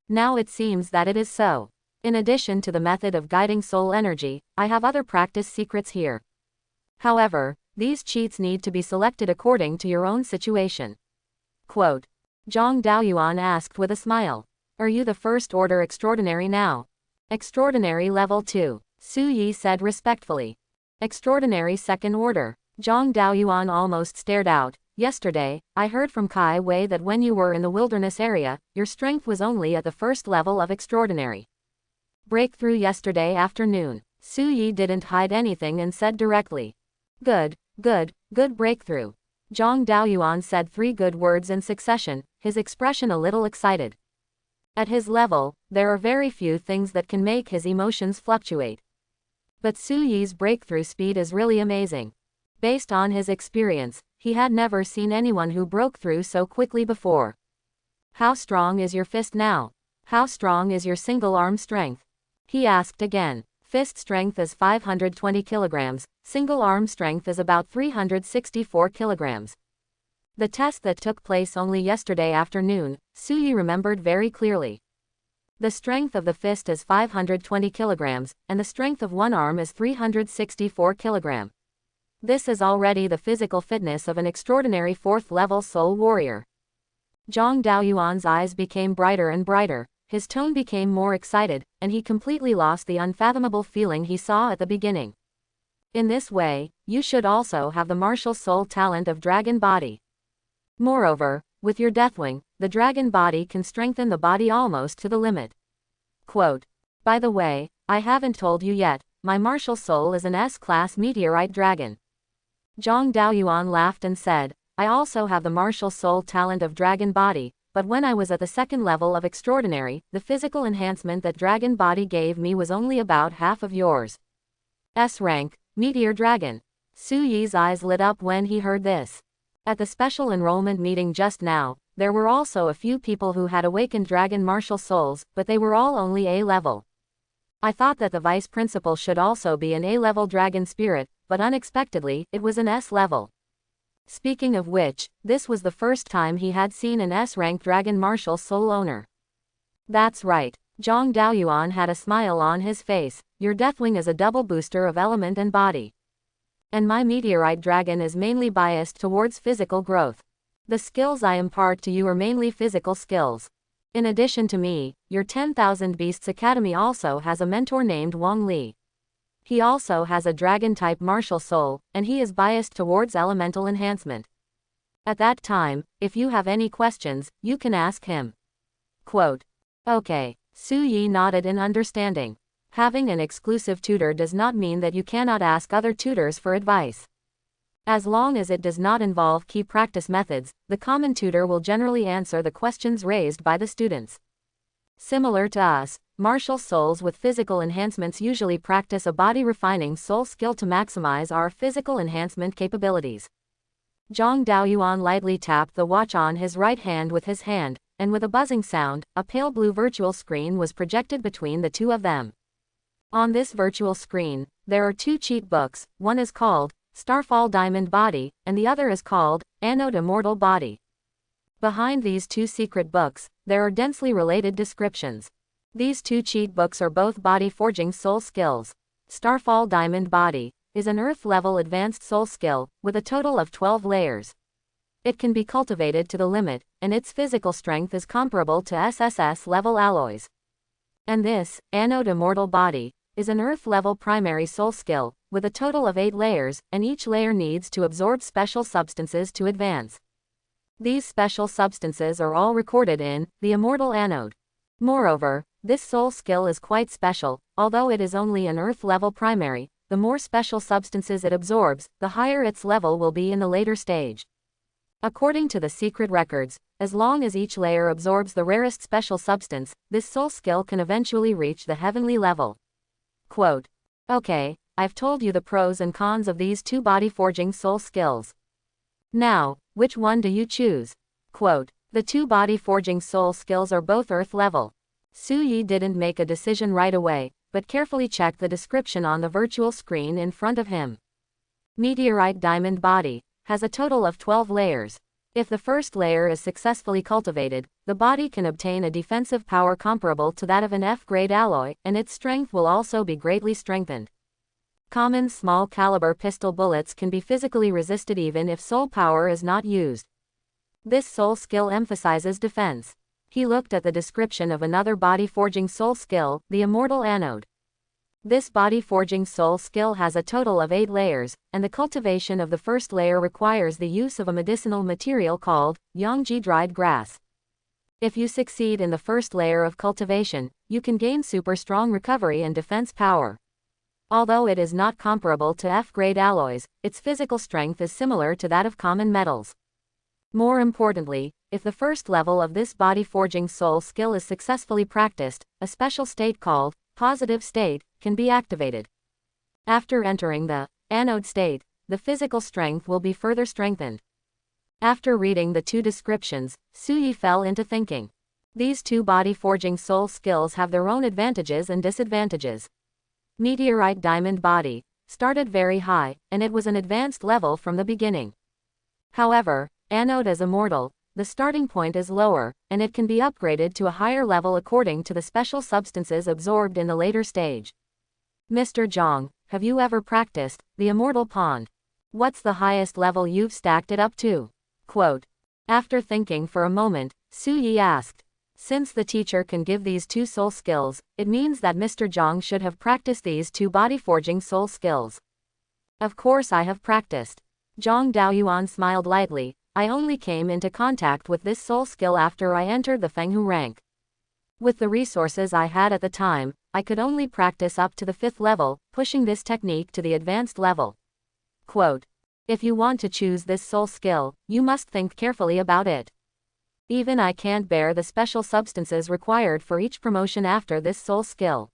A: Now it seems that it is so. In addition to the method of guiding soul energy, I have other practice secrets here. However, these cheats need to be selected according to your own situation. Quote. Zhang Daoyuan asked with a smile. Are you the first order extraordinary now? Extraordinary level 2. Su Yi said respectfully. Extraordinary second order. Zhang Daoyuan almost stared out. Yesterday, I heard from Kai Wei that when you were in the wilderness area, your strength was only at the first level of extraordinary. Breakthrough yesterday afternoon. Su Yi didn't hide anything and said directly. Good breakthrough. Zhang Daoyuan said 3 good words in succession, his expression a little excited. At his level, there are very few things that can make his emotions fluctuate. But Su Yi's breakthrough speed is really amazing. Based on his experience, he had never seen anyone who broke through so quickly before. How strong is your fist now? How strong is your single arm strength? He asked again. Fist strength is 520 kilograms, single arm strength is about 364 kilograms. The test that took place only yesterday afternoon, Su Yi remembered very clearly. The strength of the fist is 520 kilograms, and the strength of one arm is 364 kilograms. This is already the physical fitness of an extraordinary 4th-level soul warrior. Zhang Daoyuan's eyes became brighter and brighter, his tone became more excited, and he completely lost the unfathomable feeling he saw at the beginning. In this way, you should also have the martial soul talent of dragon body. Moreover, with your Deathwing, the dragon body can strengthen the body almost to the limit. Quote. By the way, I haven't told you yet, my martial soul is an S-class meteorite dragon. Zhang Daoyuan laughed and said, I also have the martial soul talent of dragon body, but when I was at the 2nd level of extraordinary, the physical enhancement that dragon body gave me was only about half of yours. S rank, meteor dragon. Su Yi's eyes lit up when he heard this. At the special enrollment meeting just now, there were also a few people who had awakened dragon martial souls, but they were all only A level. I thought that the vice principal should also be an A-level dragon spirit, but unexpectedly, it was an S level. Speaking of which, this was the first time he had seen an S-rank dragon martial soul owner. That's right. Zhang Daoyuan had a smile on his face. Your Deathwing is a double booster of element and body. And my meteorite dragon is mainly biased towards physical growth. The skills I impart to you are mainly physical skills. In addition to me, your 10,000 Beasts Academy also has a mentor named Wang Li. He also has a dragon-type martial soul, and he is biased towards elemental enhancement. At that time, if you have any questions, you can ask him. Quote. Okay. Su Yi nodded in understanding. Having an exclusive tutor does not mean that you cannot ask other tutors for advice. As long as it does not involve key practice methods, the common tutor will generally answer the questions raised by the students. Similar to us, martial souls with physical enhancements usually practice a body-refining soul skill to maximize our physical enhancement capabilities. Zhang Daoyuan lightly tapped the watch on his right hand with his hand, and with a buzzing sound, a pale blue virtual screen was projected between the two of them. On this virtual screen, there are 2 cheat books, one is called Starfall Diamond Body, and the other is called Anode Immortal Body. Behind these two secret books, there are densely related descriptions. These two cheat books are both body forging soul skills. Starfall Diamond Body is an Earth-level advanced soul skill, with a total of 12 layers. It can be cultivated to the limit, and its physical strength is comparable to SSS-level alloys. And this, Anode Immortal Body, is an Earth-level primary soul skill, with a total of 8 layers, and each layer needs to absorb special substances to advance. These special substances are all recorded in the Immortal Anode. Moreover, this soul skill is quite special. Although it is only an Earth-level primary, the more special substances it absorbs, the higher its level will be in the later stage. According to the secret records, as long as each layer absorbs the rarest special substance, this soul skill can eventually reach the heavenly level. Quote, "Okay, I've told you the pros and cons of these two body-forging soul skills. Now, which one do you choose?" Quote, "The two body-forging soul skills are both Earth-level." Suyi didn't make a decision right away, but carefully checked the description on the virtual screen in front of him. Meteorite Diamond Body has a total of 12 layers. If the first layer is successfully cultivated, the body can obtain a defensive power comparable to that of an F-grade alloy, and its strength will also be greatly strengthened. Common small caliber pistol bullets can be physically resisted even if soul power is not used. This soul skill emphasizes defense. He looked at the description of another body-forging soul skill, the Immortal Anode. This body-forging soul skill has a total of 8 layers, and the cultivation of the first layer requires the use of a medicinal material called Yangji dried grass. If you succeed in the first layer of cultivation, you can gain super strong recovery and defense power. Although it is not comparable to F-grade alloys, its physical strength is similar to that of common metals. More importantly, if the first level of this body-forging soul skill is successfully practiced, a special state called positive state can be activated. After entering the anode state, the physical strength will be further strengthened. After reading the two descriptions, Suyi fell into thinking. These two body-forging soul skills have their own advantages and disadvantages. Meteorite Diamond Body started very high, and it was an advanced level from the beginning. However, Anode as Immortal, the starting point is lower, and it can be upgraded to a higher level according to the special substances absorbed in the later stage. Mr. Zhang, have you ever practiced the Immortal Pond? What's the highest level you've stacked it up to? Quote. After thinking for a moment, Suyi asked. Since the teacher can give these two soul skills, it means that Mr. Zhang should have practiced these two body-forging soul skills. Of course I have practiced. Zhang Daoyuan smiled lightly. I only came into contact with this soul skill after I entered the Fenghu rank. With the resources I had at the time, I could only practice up to the 5th level, pushing this technique to the advanced level. Quote, if you want to choose this soul skill, you must think carefully about it. Even I can't bear the special substances required for each promotion after this soul skill.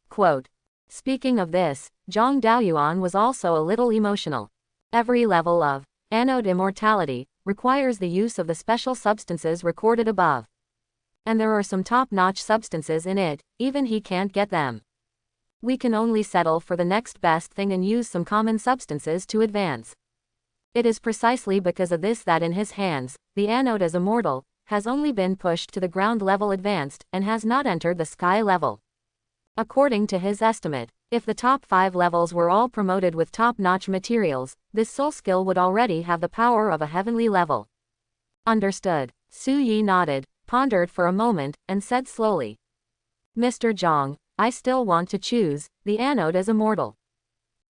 A: Quote, speaking of this, Zhang Daoyuan was also a little emotional. Every level of Anode Immortality requires the use of the special substances recorded above. And there are some top-notch substances in it, even he can't get them. We can only settle for the next best thing and use some common substances to advance. It is precisely because of this that in his hands, the Anode as Immortal has only been pushed to the ground level advanced and has not entered the sky level. According to his estimate, if the top 5 levels were all promoted with top-notch materials, this soul skill would already have the power of a heavenly level. Understood. Suyi nodded, pondered for a moment, and said slowly. Mr. Zhang, I still want to choose the Anode as Immortal.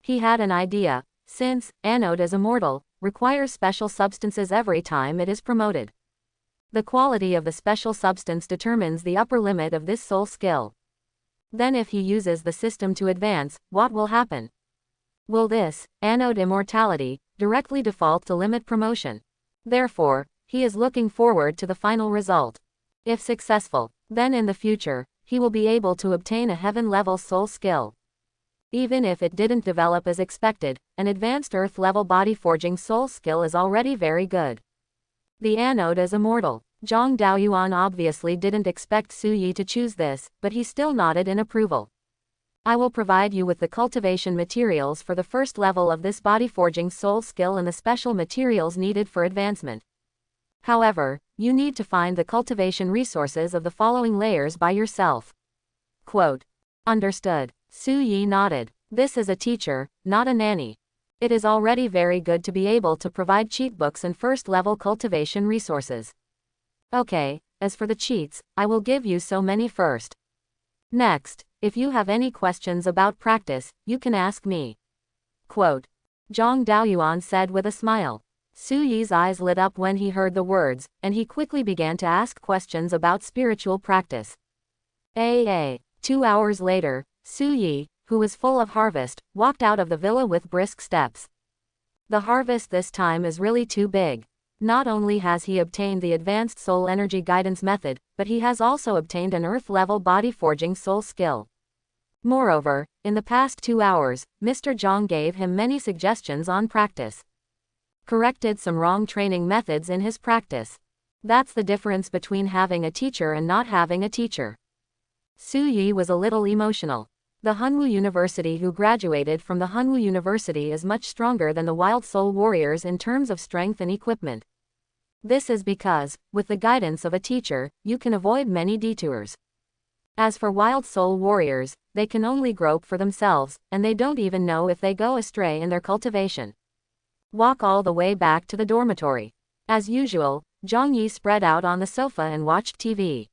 A: He had an idea, since Anode as Immortal requires special substances every time it is promoted. The quality of the special substance determines the upper limit of this soul skill. Then if he uses the system to advance, what will happen? Will this Anode Immortality directly default to limit promotion? Therefore, he is looking forward to the final result. If successful, then in the future, he will be able to obtain a heaven-level soul skill. Even if it didn't develop as expected, an advanced Earth-level body-forging soul skill is already very good. The Anode as Immortal. Zhang Daoyuan obviously didn't expect Suyi to choose this, but he still nodded in approval. I will provide you with the cultivation materials for the first level of this body-forging soul skill and the special materials needed for advancement. However, you need to find the cultivation resources of the following layers by yourself. Quote. Understood. Su Yi nodded. This is a teacher, not a nanny. It is already very good to be able to provide cheat books and first-level cultivation resources. Okay, as for the cheats, I will give you so many first. Next, if you have any questions about practice, you can ask me. Quote. Zhang Daoyuan said with a smile. Su Yi's eyes lit up when he heard the words, and he quickly began to ask questions about spiritual practice. 2 hours later, Su Yi, who was full of harvest, walked out of the villa with brisk steps. The harvest this time is really too big. Not only has he obtained the advanced soul energy guidance method, but he has also obtained an earth-level body forging soul skill. Moreover, in the past 2 hours, Mr. Zhang gave him many suggestions on practice. Corrected some wrong training methods in his practice. That's the difference between having a teacher and not having a teacher. Su Yi was a little emotional. The Hunwu University who graduated from the Hunwu University is much stronger than the Wild Soul Warriors in terms of strength and equipment. This is because, with the guidance of a teacher, you can avoid many detours. As for Wild Soul Warriors, they can only grope for themselves, and they don't even know if they go astray in their cultivation. Walk all the way back to the dormitory. As usual, Zhang Yi spread out on the sofa and watched TV.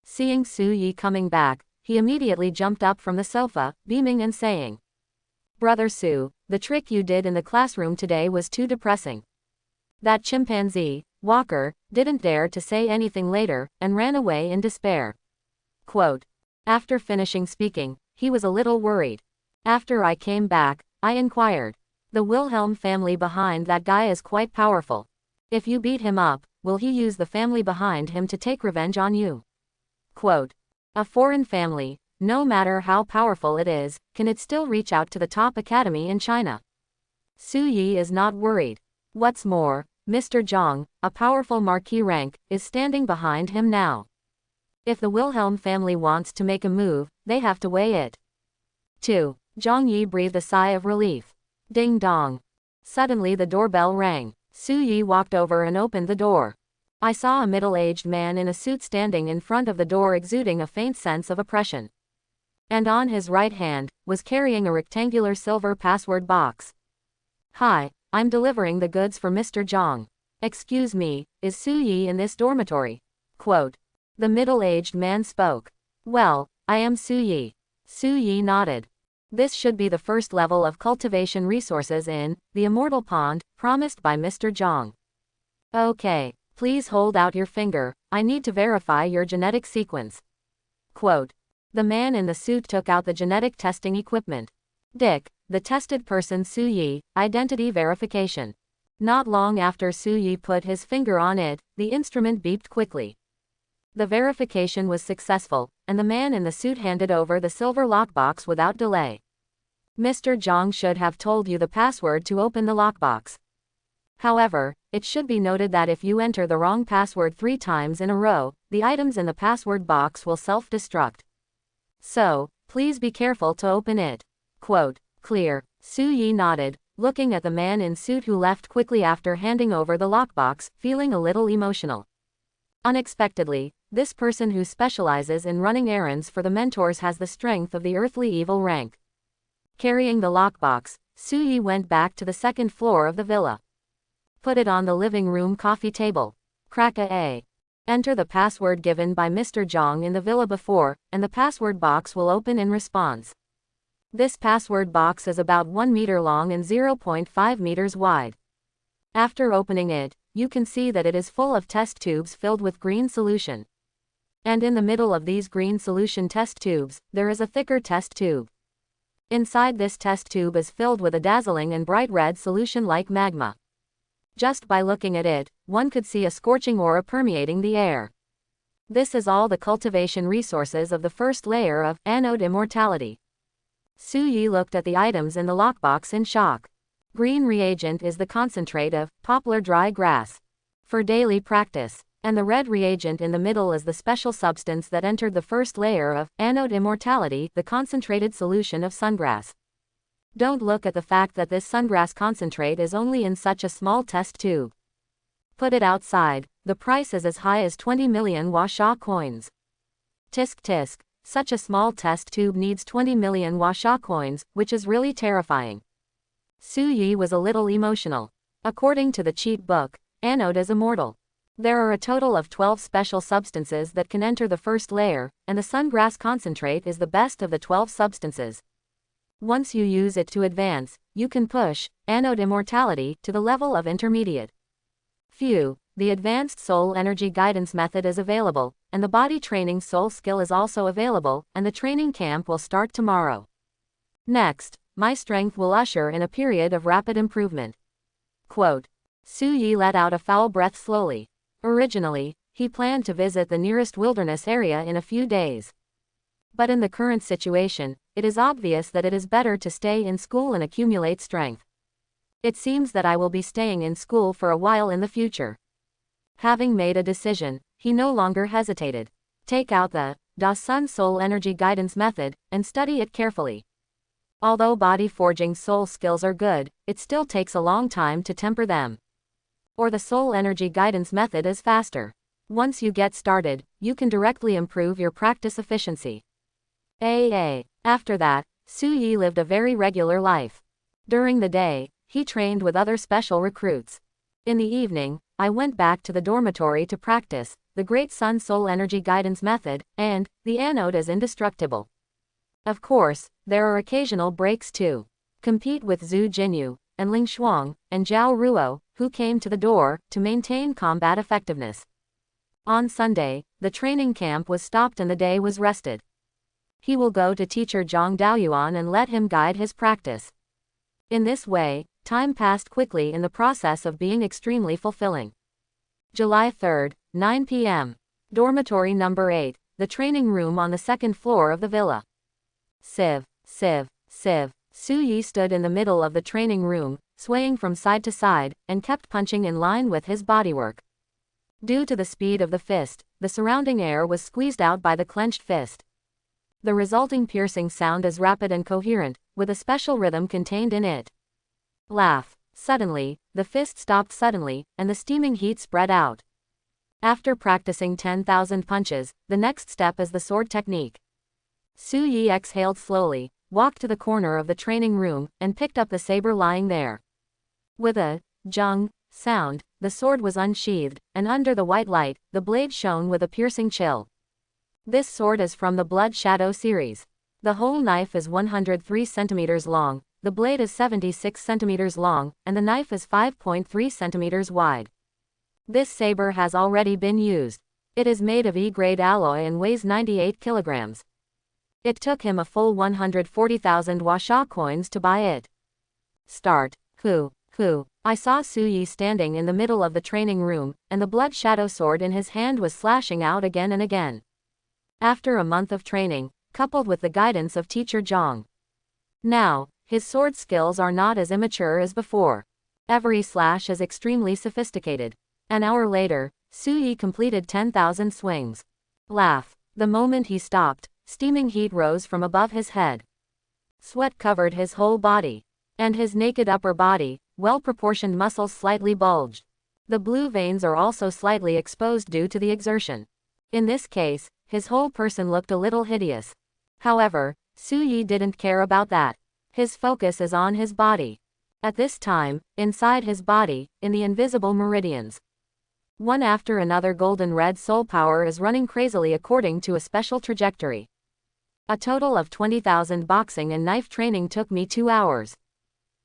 A: Seeing Su Yi coming back, he immediately jumped up from the sofa, beaming and saying, Brother Su, the trick you did in the classroom today was too depressing. That chimpanzee, Walker, didn't dare to say anything later, and ran away in despair. Quote. After finishing speaking, he was a little worried. After I came back, I inquired. The Wilhelm family behind that guy is quite powerful. If you beat him up, will he use the family behind him to take revenge on you? Quote. A foreign family, no matter how powerful it is, can it still reach out to the top academy in China? Su Yi is not worried. What's more, Mr. Zhang, a powerful marquis rank, is standing behind him now. If the Wilhelm family wants to make a move, they have to weigh it. 2. Zhang Yi breathed a sigh of relief. Ding dong. Suddenly the doorbell rang. Su Yi walked over and opened the door. I saw a middle-aged man in a suit standing in front of the door exuding a faint sense of oppression. And on his right hand, was carrying a rectangular silver password box. Hi, I'm delivering the goods for Mr. Zhang. Excuse me, is Su Yi in this dormitory? Quote. The middle-aged man spoke. Well, I am Su Yi. Su Yi nodded. This should be the first level of cultivation resources in the Immortal Pond, promised by Mr. Zhang. Okay, please hold out your finger, I need to verify your genetic sequence. Quote. The man in the suit took out the genetic testing equipment. Dick, the tested person Su Yi, identity verification. Not long after Su Yi put his finger on it, the instrument beeped quickly. The verification was successful, and the man in the suit handed over the silver lockbox without delay. Mr. Zhang should have told you the password to open the lockbox. However, it should be noted that if you enter the wrong password 3 times in a row, the items in the password box will self-destruct. So, please be careful to open it. Quote. Clear. Su Yi nodded, looking at the man in suit who left quickly after handing over the lockbox, feeling a little emotional. Unexpectedly, this person who specializes in running errands for the mentors has the strength of the earthly evil rank. Carrying the lockbox, Su Yi went back to the second floor of the villa. Put it on the living room coffee table. Crack a. Enter the password given by Mr. Zhang in the villa before, and the password box will open in response. This password box is about 1 meter long and 0.5 meters wide. After opening it, you can see that it is full of test tubes filled with green solution. And in the middle of these green solution test tubes, there is a thicker test tube. Inside this test tube is filled with a dazzling and bright red solution like magma. Just by looking at it, one could see a scorching aura permeating the air. This is all the cultivation resources of the first layer of anode immortality. Su Yi looked at the items in the lockbox in shock. Green reagent is the concentrate of poplar dry grass for daily practice, and the red reagent in the middle is the special substance that entered the first layer of anode immortality, the concentrated solution of sungrass. Don't look at the fact that this sungrass concentrate is only in such a small test tube. Put it outside, the price is as high as 20 million Washa coins. Tisk tisk, such a small test tube needs 20 million Washa coins, which is really terrifying. Su Yi was a little emotional. According to the cheat book, anode is immortal. There are a total of 12 special substances that can enter the first layer, and the sungrass concentrate is the best of the 12 substances. Once you use it to advance, you can push anode immortality to the level of intermediate. Phew, the advanced soul energy guidance method is available, and the body training soul skill is also available, and the training camp will start tomorrow. Next, my strength will usher in a period of rapid improvement. Quote. Su Yi let out a foul breath slowly. Originally, he planned to visit the nearest wilderness area in a few days. But in the current situation, it is obvious that it is better to stay in school and accumulate strength. It seems that I will be staying in school for a while in the future. Having made a decision, he no longer hesitated. Take out the Da Sun Soul Energy Guidance Method, and study it carefully. Although body forging soul skills are good, it still takes a long time to temper them. Or the Soul Energy Guidance Method is faster. Once you get started, you can directly improve your practice efficiency. After that, Su Yi lived a very regular life. During the day, he trained with other special recruits. In the evening, I went back to the dormitory to practice the Great Sun Soul Energy Guidance Method, and the anode is indestructible. Of course, there are occasional breaks too. Compete with Zuo Jinu, and Ling Shuang, and Zhao Ruo, who came to the door, to maintain combat effectiveness. On Sunday, the training camp was stopped and the day was rested. He will go to teacher Zhang Daoyuan and let him guide his practice. In this way, time passed quickly in the process of being extremely fulfilling. July 3, 9 p.m. Dormitory number 8, the training room on the second floor of the villa. Siv. Su Yi stood in the middle of the training room, swaying from side to side, and kept punching in line with his bodywork. Due to the speed of the fist, the surrounding air was squeezed out by the clenched fist. The resulting piercing sound is rapid and coherent, with a special rhythm contained in it. Laugh. Suddenly, the fist stopped suddenly, and the steaming heat spread out. After practicing 10,000 punches, the next step is the sword technique. Su Yi exhaled slowly, walked to the corner of the training room, and picked up the saber lying there. With a jung sound, the sword was unsheathed, and under the white light, the blade shone with a piercing chill. This sword is from the Blood Shadow series. The whole knife is 103 centimeters long, the blade is 76 centimeters long, and the knife is 5.3 centimeters wide. This saber has already been used. It is made of E-grade alloy and weighs 98 kilograms. It took him a full 140,000 Washa coins to buy it. Start. I saw Su Yi standing in the middle of the training room, and the Blood Shadow sword in his hand was slashing out again and again. After a month of training, coupled with the guidance of teacher Zhang, now, his sword skills are not as immature as before. Every slash is extremely sophisticated. An hour later, Su Yi completed 10,000 swings. Laugh. The moment he stopped, steaming heat rose from above his head. Sweat covered his whole body. And his naked upper body, well-proportioned muscles slightly bulged. The blue veins are also slightly exposed due to the exertion. In this case, his whole person looked a little hideous. However, Su Yi didn't care about that. His focus is on his body. At this time, inside his body, in the invisible meridians, one after another golden red soul power is running crazily according to a special trajectory. A total of 20,000 boxing and knife training took me 2 hours.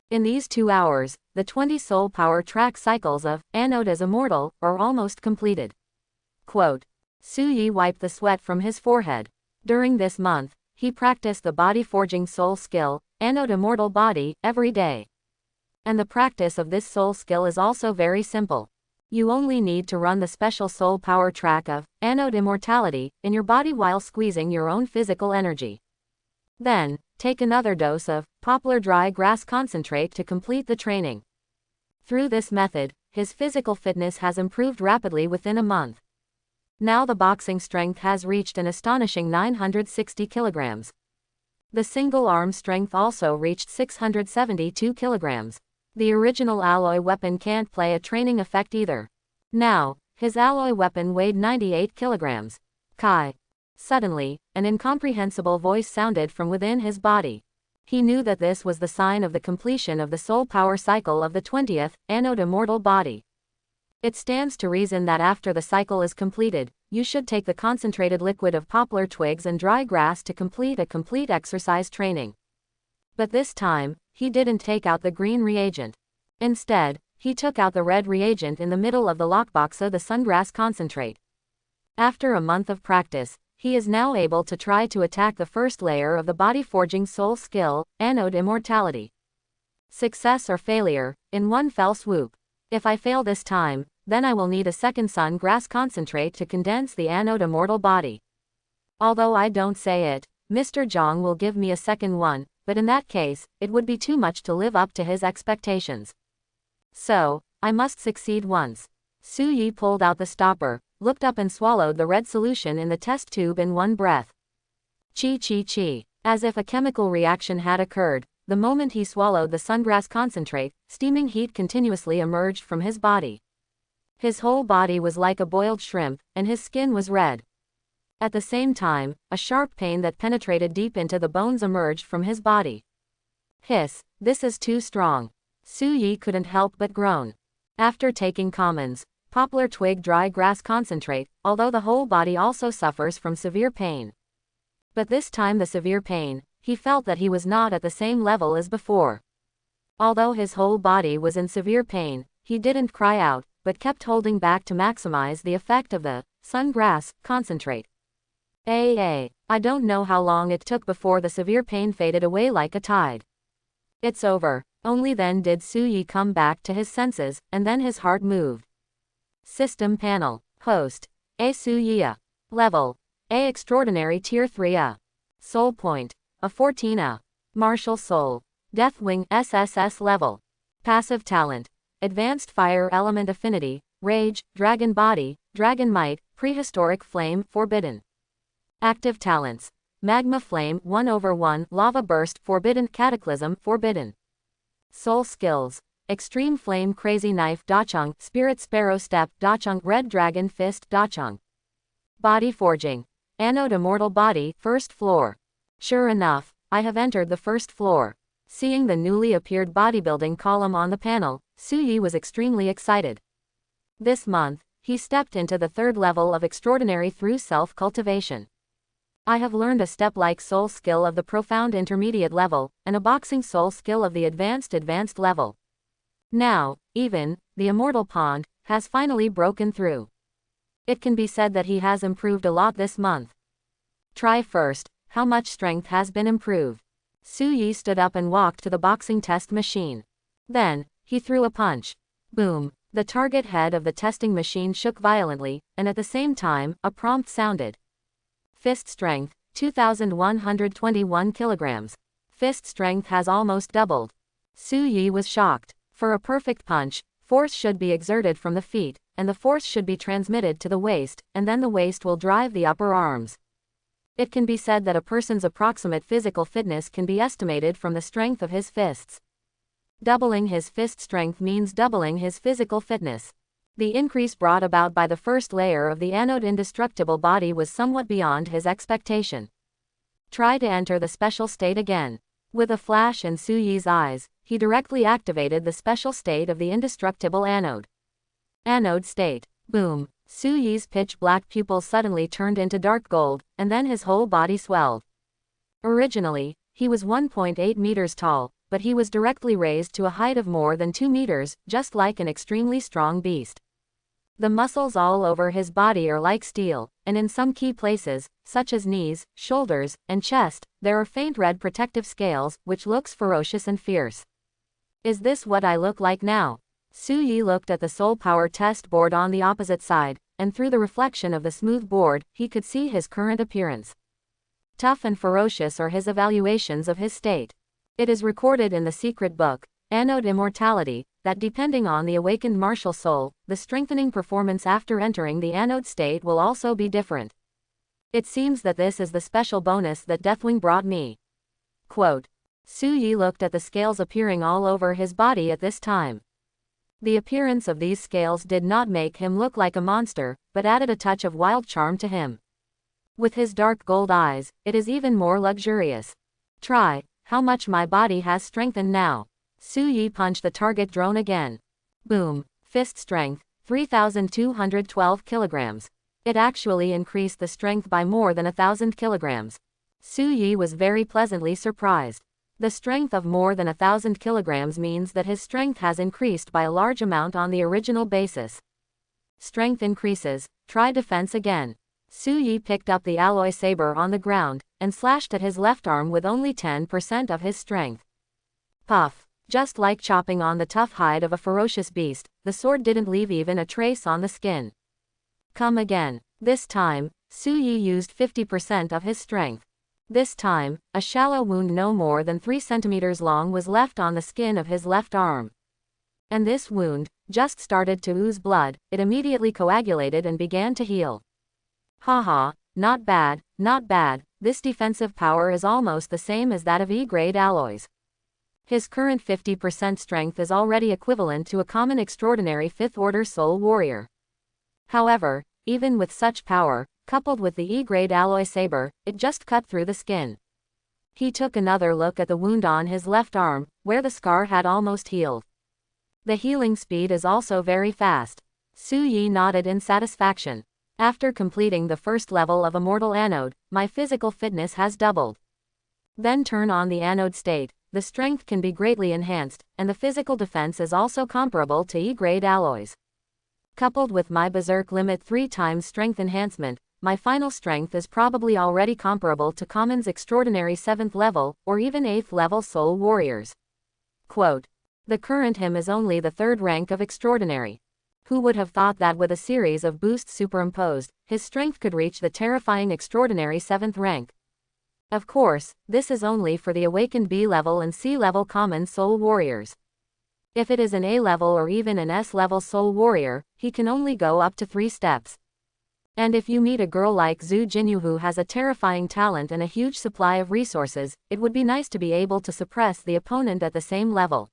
A: In these 2 hours, the 20 soul power track cycles of Anode as Immortal are almost completed. Quote. Su Yi wiped the sweat from his forehead. During this month, he practiced the body forging soul skill, Anode Immortal Body, every day. And the practice of this soul skill is also very simple. You only need to run the special soul power track of Anode Immortality in your body while squeezing your own physical energy. Then, take another dose of poplar dry grass concentrate to complete the training. Through this method, his physical fitness has improved rapidly within a month. Now the boxing strength has reached an astonishing 960 kilograms. The single arm strength also reached 672 kilograms. The original alloy weapon can't play a training effect either. Now, His alloy weapon weighed 98 kilograms. Kai. Suddenly, an incomprehensible voice sounded from within his body. He knew that this was the sign of the completion of the soul power cycle of the 20th, anode immortal body. It stands to reason that after the cycle is completed, you should take the concentrated liquid of poplar twigs and dry grass to complete a complete exercise training. But this time, he didn't take out the green reagent. Instead, he took out the red reagent in the middle of the lockbox of the sungrass concentrate. After a month of practice, he is now able to try to attack the first layer of the body-forging soul skill, anode immortality. Success or failure, in one fell swoop. If I fail this time, then I will need a second sun grass concentrate to condense the anode immortal body. Although I don't say it, Mr. Zhang will give me a second one, but in that case, it would be too much to live up to his expectations. So, I must succeed once. Su Yi pulled out the stopper, looked up and swallowed the red solution in the test tube in one breath. Chi chi chi. As if a chemical reaction had occurred, the moment he swallowed the sungrass concentrate, steaming heat continuously emerged from his body. His whole body was like a boiled shrimp, and his skin was red. At the same time, a sharp pain that penetrated deep into the bones emerged from his body. Hiss, this is too strong. Su Yi couldn't help but groan. After taking commons, poplar twig dry grass concentrate, although the whole body also suffers from severe pain. But this time the severe pain, he felt that he was not at the same level as before. Although his whole body was in severe pain, he didn't cry out, but kept holding back to maximize the effect of the sungrass concentrate. I don't know how long it took before the severe pain faded away like a tide. It's over. Only then did Su Yi come back to his senses, and then his heart moved. System panel. Host. A Su Yi. Level. A extraordinary tier 3 A. Soul point. A 14 A. Martial soul. Deathwing SSS level. Passive talent. Advanced fire element affinity, rage, dragon body, dragon might, prehistoric flame, forbidden. Active talents. Magma flame 1/1, lava burst, forbidden, cataclysm, forbidden. Soul skills. Extreme flame crazy knife dachung, spirit sparrow step dachung, red dragon fist dachung. Body forging. Anode immortal body, first floor. Sure enough, I have entered the first floor. Seeing the newly appeared bodybuilding column on the panel, Su Yi was extremely excited. This month, he stepped into the third level of extraordinary through self-cultivation. I have learned a step-like soul skill of the profound intermediate level, and a boxing soul skill of the advanced level. Now, even, the immortal pond, has finally broken through. It can be said that he has improved a lot this month. Try first, how much strength has been improved. Su Yi stood up and walked to the boxing test machine. Then, he threw a punch. Boom! The target head of the testing machine shook violently, and at the same time, a prompt sounded. Fist strength, 2,121 kilograms. Fist strength has almost doubled. Su Yi was shocked. For a perfect punch, force should be exerted from the feet, and the force should be transmitted to the waist, and then the waist will drive the upper arms. It can be said that a person's approximate physical fitness can be estimated from the strength of his fists. Doubling his fist strength means doubling his physical fitness. The increase brought about by the first layer of the anode indestructible body was somewhat beyond his expectation. Try to enter the special state again. With a flash in Su Yi's eyes, he directly activated the special state of the indestructible anode. Anode state. Boom. Su Yi's pitch-black pupils suddenly turned into dark gold, and then his whole body swelled. Originally, he was 1.8 meters tall, but he was directly raised to a height of more than 2 meters, just like an extremely strong beast. The muscles all over his body are like steel, and in some key places, such as knees, shoulders, and chest, there are faint red protective scales, which looks ferocious and fierce. Is this what I look like now? Su Yi looked at the soul power test board on the opposite side, and through the reflection of the smooth board, he could see his current appearance. Tough and ferocious are his evaluations of his state. It is recorded in the secret book, Anode Immortality, that depending on the awakened martial soul, the strengthening performance after entering the anode state will also be different. It seems that this is the special bonus that Deathwing brought me. Quote. Su Yi looked at the scales appearing all over his body at this time. The appearance of these scales did not make him look like a monster, but added a touch of wild charm to him. With his dark gold eyes, it is even more luxurious. Try, how much my body has strengthened now. Su Yi punched the target drone again. Boom, fist strength, 3,212 kilograms. It actually increased the strength by more than 1,000 kilograms. Su Yi was very pleasantly surprised. The strength of more than 1,000 kilograms means that his strength has increased by a large amount on the original basis. Strength increases, try defense again. Su Yi picked up the alloy saber on the ground, and slashed at his left arm with only 10% of his strength. Puff. Just like chopping on the tough hide of a ferocious beast, the sword didn't leave even a trace on the skin. Come again. This time, Su Yi used 50% of his strength. This time, a shallow wound no more than 3 centimeters long was left on the skin of his left arm. And this wound just started to ooze blood. It immediately coagulated and began to heal. Haha, not bad, not bad. This defensive power is almost the same as that of E-grade alloys. His current 50% strength is already equivalent to a common extraordinary 5th order soul warrior. However, even with such power, coupled with the E-grade alloy saber, it just cut through the skin. He took another look at the wound on his left arm, where the scar had almost healed. The healing speed is also very fast. Su Yi nodded in satisfaction. After completing the first level of Immortal Anode, my physical fitness has doubled. Then turn on the anode state, the strength can be greatly enhanced, and the physical defense is also comparable to E-grade alloys. Coupled with my Berserk Limit 3 times strength enhancement, my final strength is probably already comparable to Common's extraordinary 7th level, or even 8th level Soul Warriors. Quote. The current him is only the 3rd rank of extraordinary. Who would have thought that with a series of boosts superimposed, his strength could reach the terrifying extraordinary 7th rank? Of course, this is only for the awakened B-level and C-level Common Soul Warriors. If it is an A-level or even an S-level Soul Warrior, he can only go up to 3 steps. And if you meet a girl like Zuo Jinu who has a terrifying talent and a huge supply of resources, it would be nice to be able to suppress the opponent at the same level.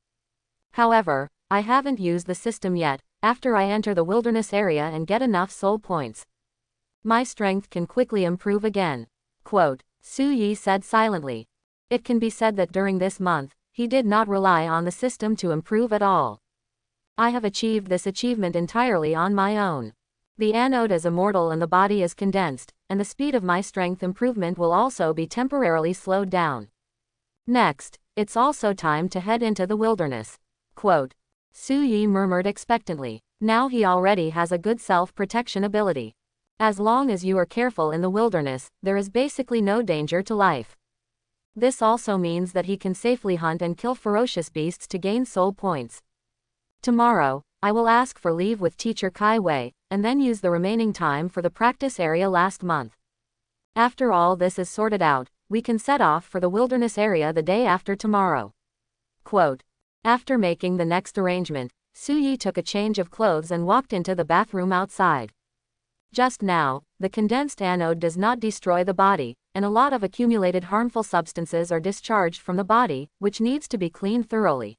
A: However, I haven't used the system yet. After I enter the wilderness area and get enough soul points, my strength can quickly improve again. Quote. Su Yi said silently. It can be said that during this month, he did not rely on the system to improve at all. I have achieved this achievement entirely on my own. The anode is immortal and the body is condensed, and the speed of my strength improvement will also be temporarily slowed down. Next, it's also time to head into the wilderness. Quote. Su Yi murmured expectantly. Now he already has a good self-protection ability. As long as you are careful in the wilderness, there is basically no danger to life. This also means that he can safely hunt and kill ferocious beasts to gain soul points. Tomorrow, I will ask for leave with teacher Kai Wei, and then use the remaining time for the practice area last month. After all this is sorted out, we can set off for the wilderness area the day after tomorrow. Quote. After making the next arrangement, Su Yi took a change of clothes and walked into the bathroom outside. Just now, the condensed anode does not destroy the body, and a lot of accumulated harmful substances are discharged from the body, which needs to be cleaned thoroughly.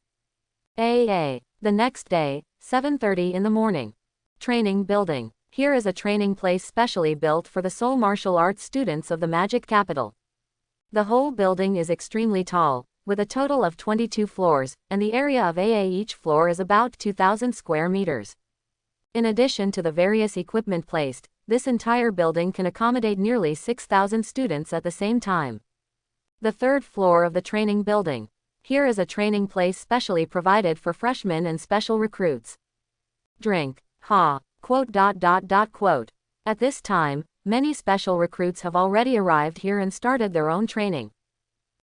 A: The next day, 7:30 in the morning. Training building. Here is a training place specially built for the soul martial arts students of the Magic Capital. The whole building is extremely tall, with a total of 22 floors, and the area of each floor is about 2,000 square meters. In addition to the various equipment placed, this entire building can accommodate nearly 6,000 students at the same time. The 3rd floor of the training building. Here is a training place specially provided for freshmen and special recruits. Drink. Ha. Quote. Quote. At this time, many special recruits have already arrived here and started their own training.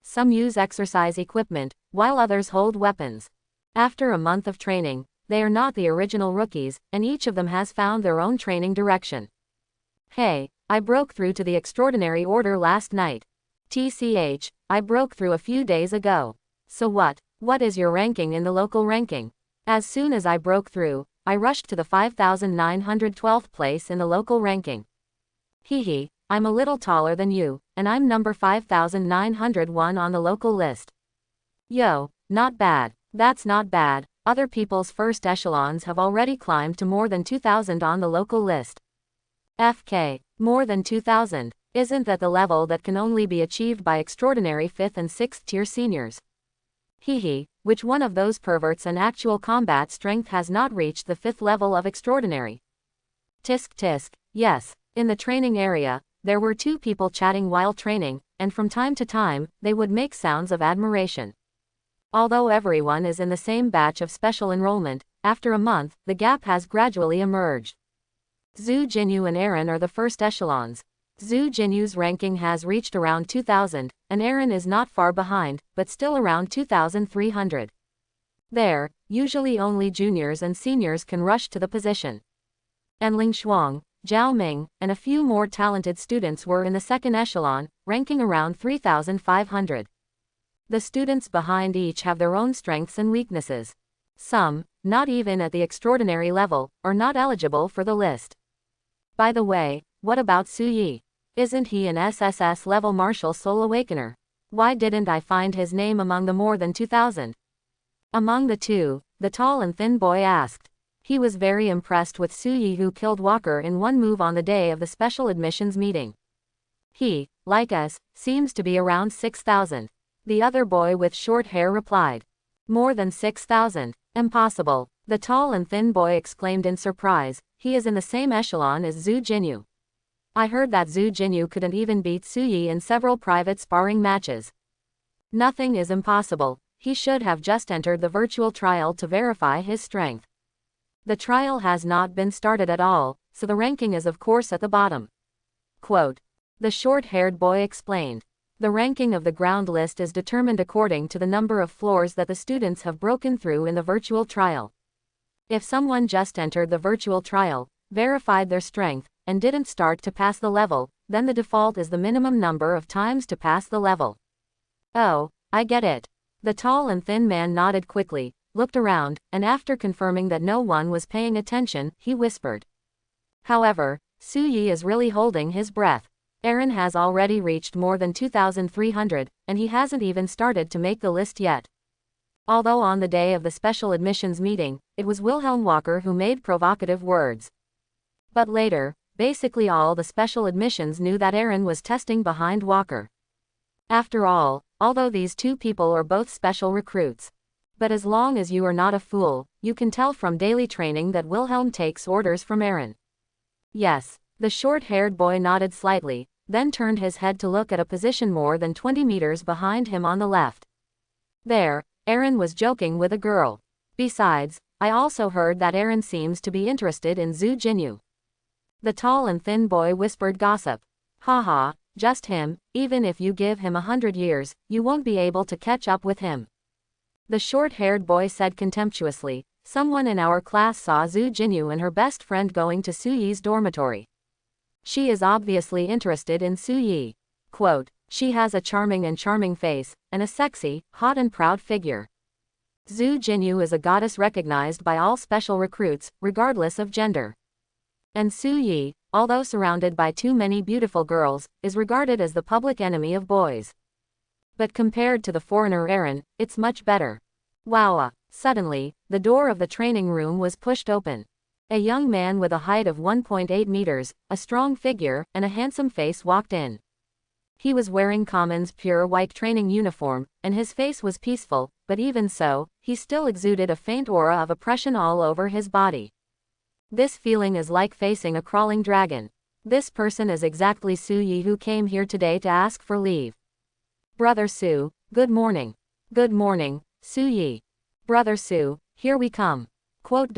A: Some use exercise equipment, while others hold weapons. After a month of training, they are not the original rookies, and each of them has found their own training direction. Hey, I broke through to the extraordinary order last night. TCH, I broke through a few days ago. So what? What is your ranking in the local ranking? As soon as I broke through, I rushed to the 5,912th place in the local ranking. Hehe, I'm a little taller than you, and I'm number 5,901 on the local list. Yo, not bad. That's not bad. Other people's first echelons have already climbed to more than 2,000 on the local list. FK. More than 2,000. Isn't that the level that can only be achieved by extraordinary 5th and 6th tier seniors? Hehe, which one of those perverts in actual combat strength has not reached the 5th level of extraordinary? Tisk tisk, yes. In the training area, there were 2 people chatting while training, and from time to time, they would make sounds of admiration. Although everyone is in the same batch of special enrollment, after a month, the gap has gradually emerged. Zuo Jinu and Eren are the first echelons. Zuo Jinu's ranking has reached around 2,000, and Eren is not far behind, but still around 2,300. There, usually only juniors and seniors can rush to the position. Enling Shuang, Zhao Ming, and a few more talented students were in the second echelon, ranking around 3,500. The students behind each have their own strengths and weaknesses. Some, not even at the extraordinary level, are not eligible for the list. By the way, what about Su Yi? Isn't he an SSS level martial soul awakener? Why didn't I find his name among the more than 2,000? Among the two, the tall and thin boy asked. He was very impressed with Su Yi, who killed Walker in one move on the day of the special admissions meeting. He, like us, seems to be around 6,000. The other boy with short hair replied. More than 6,000. Impossible. The tall and thin boy exclaimed in surprise. He is in the same echelon as Zuo Jinu. I heard that Zuo Jinu couldn't even beat Su Yi in several private sparring matches. Nothing is impossible. He should have just entered the virtual trial to verify his strength. The trial has not been started at all, so the ranking is of course at the bottom. Quote. The short-haired boy explained. The ranking of the ground list is determined according to the number of floors that the students have broken through in the virtual trial. If someone just entered the virtual trial, verified their strength, and didn't start to pass the level, then the default is the minimum number of times to pass the level. Oh, I get it. The tall and thin man nodded quickly, looked around, and after confirming that no one was paying attention, he whispered. However, Su Yi is really holding his breath. Eren has already reached more than 2,300, and he hasn't even started to make the list yet. Although on the day of the special admissions meeting, it was Wilhelm Walker who made provocative words. But later, basically all the special admissions knew that Eren was testing behind Walker. After all, although these two people are both special recruits. But as long as you are not a fool, you can tell from daily training that Wilhelm takes orders from Eren. Yes, the short-haired boy nodded slightly, then turned his head to look at a position more than 20 meters behind him on the left. There, Eren was joking with a girl. Besides, I also heard that Eren seems to be interested in Zuo Jinu. The tall and thin boy whispered gossip. Haha, just him, even if you give him 100 years, you won't be able to catch up with him. The short-haired boy said contemptuously, someone in our class saw Zuo Jinu and her best friend going to Su Yi's dormitory. She is obviously interested in Su Yi. Quote, she has a charming face, and a sexy, hot and proud figure. Zuo Jinu is a goddess recognized by all special recruits, regardless of gender. And Su Yi, although surrounded by too many beautiful girls, is regarded as the public enemy of boys. But compared to the foreigner Eren, it's much better. Wow! Suddenly, the door of the training room was pushed open. A young man with a height of 1.8 meters, a strong figure, and a handsome face walked in. He was wearing Common's pure white training uniform, and his face was peaceful, but even so, he still exuded a faint aura of oppression all over his body. This feeling is like facing a crawling dragon. This person is exactly Su Yi, who came here today to ask for leave. Brother Su, good morning. Good morning, Su Yi. Brother Su, here we come. Quote.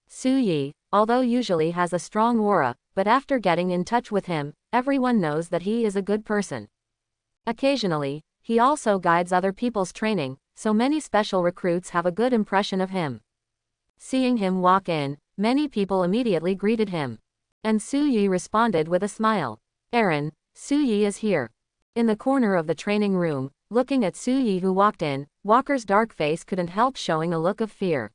A: Su Yi, although usually has a strong aura, but after getting in touch with him, everyone knows that he is a good person. Occasionally, he also guides other people's training, so many special recruits have a good impression of him. Seeing him walk in, many people immediately greeted him. And Su Yi responded with a smile. Eren, Su Yi is here. In the corner of the training room, looking at Su Yi who walked in, Walker's dark face couldn't help showing a look of fear.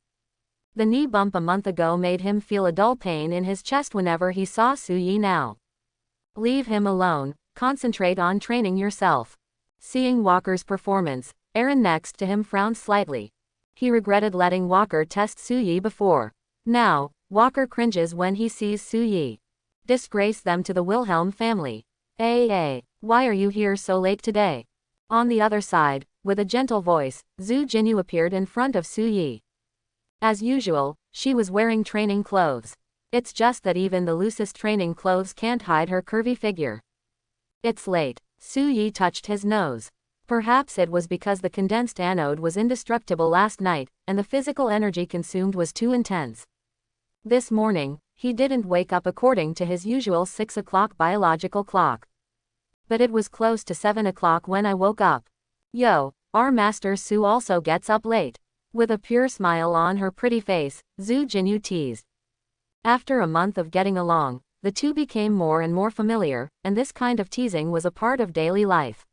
A: The knee bump a month ago made him feel a dull pain in his chest whenever he saw Su Yi now. Leave him alone, concentrate on training yourself. Seeing Walker's performance, Eren next to him frowned slightly. He regretted letting Walker test Suyi before. Now, Walker cringes when he sees Suyi. Disgrace them to the Wilhelm family. Why are you here so late today? On the other side, with a gentle voice, Zuo Jinu appeared in front of Suyi. As usual, she was wearing training clothes. It's just that even the loosest training clothes can't hide her curvy figure. It's late. Suyi touched his nose. Perhaps it was because the condensed anode was indestructible last night, and the physical energy consumed was too intense. This morning, he didn't wake up according to his usual 6 o'clock biological clock. But it was close to 7 o'clock when I woke up. Yo, our master Su also gets up late. With a pure smile on her pretty face, Zuo Jinu teased. After a month of getting along, the two became more and more familiar, and this kind of teasing was a part of daily life.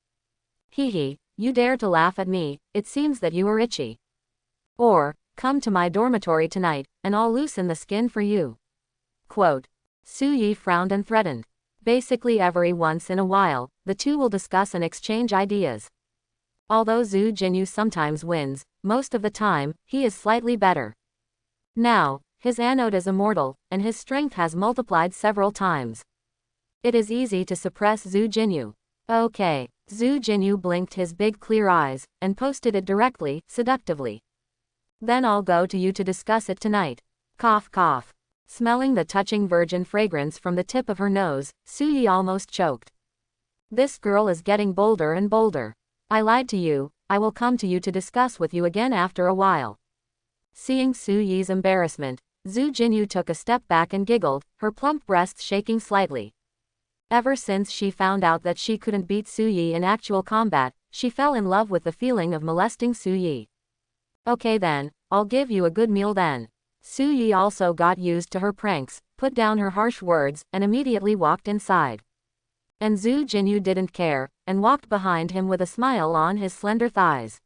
A: Hee, you dare to laugh at me, it seems that you are itchy. Or, come to my dormitory tonight, and I'll loosen the skin for you. Quote. Suyi frowned and threatened. Basically every once in a while, the two will discuss and exchange ideas. Although Zuo Jinu sometimes wins, most of the time, he is slightly better. Now, his anode is immortal, and his strength has multiplied several times. It is easy to suppress Zuo Jinu. Okay. Zuo Jinu blinked his big clear eyes, and posted it directly, seductively. Then I'll go to you to discuss it tonight. Cough cough. Smelling the touching virgin fragrance from the tip of her nose, Suyi almost choked. This girl is getting bolder and bolder. I lied to you, I will come to you to discuss with you again after a while. Seeing Suyi's embarrassment, Zuo Jinu took a step back and giggled, her plump breasts shaking slightly. Ever since she found out that she couldn't beat Suyi in actual combat, she fell in love with the feeling of molesting Suyi. Okay then, I'll give you a good meal then. Suyi also got used to her pranks, put down her harsh words, and immediately walked inside. And Zuo Jinu didn't care, and walked behind him with a smile on his slender thighs.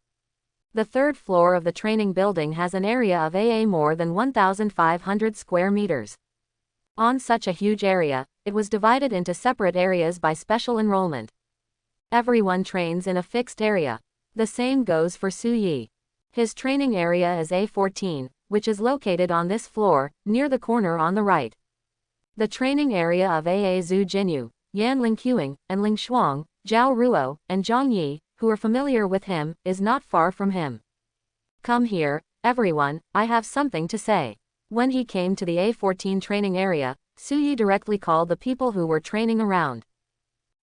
A: The third floor of the training building has an area of more than 1,500 square meters. On such a huge area, it was divided into separate areas by special enrollment. Everyone trains in a fixed area. The same goes for Suyi. His training area is A14, which is located on this floor, near the corner on the right. The training area of Zuo Jinu, Yan Lingqiang, and Ling Shuang, Zhao Ruo, and Zhang Yi, who are familiar with him, is not far from him. Come here, everyone, I have something to say. When he came to the A14 training area, Suyi directly called the people who were training around.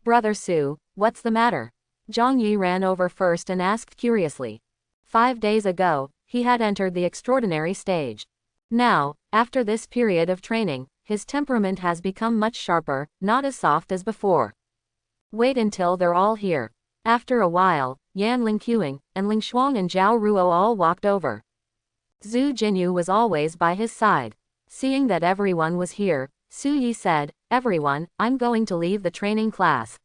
A: Brother Su, what's the matter? Zhang Yi ran over first and asked curiously. 5 days ago, he had entered the extraordinary stage. Now, after this period of training, his temperament has become much sharper, not as soft as before. Wait until they're all here. After a while, Yan Lingqiang, and Ling Shuang and Zhao Ruo all walked over. Zuo Jinu was always by his side. Seeing that everyone was here, Suyi said, everyone, I'm going to leave the training class.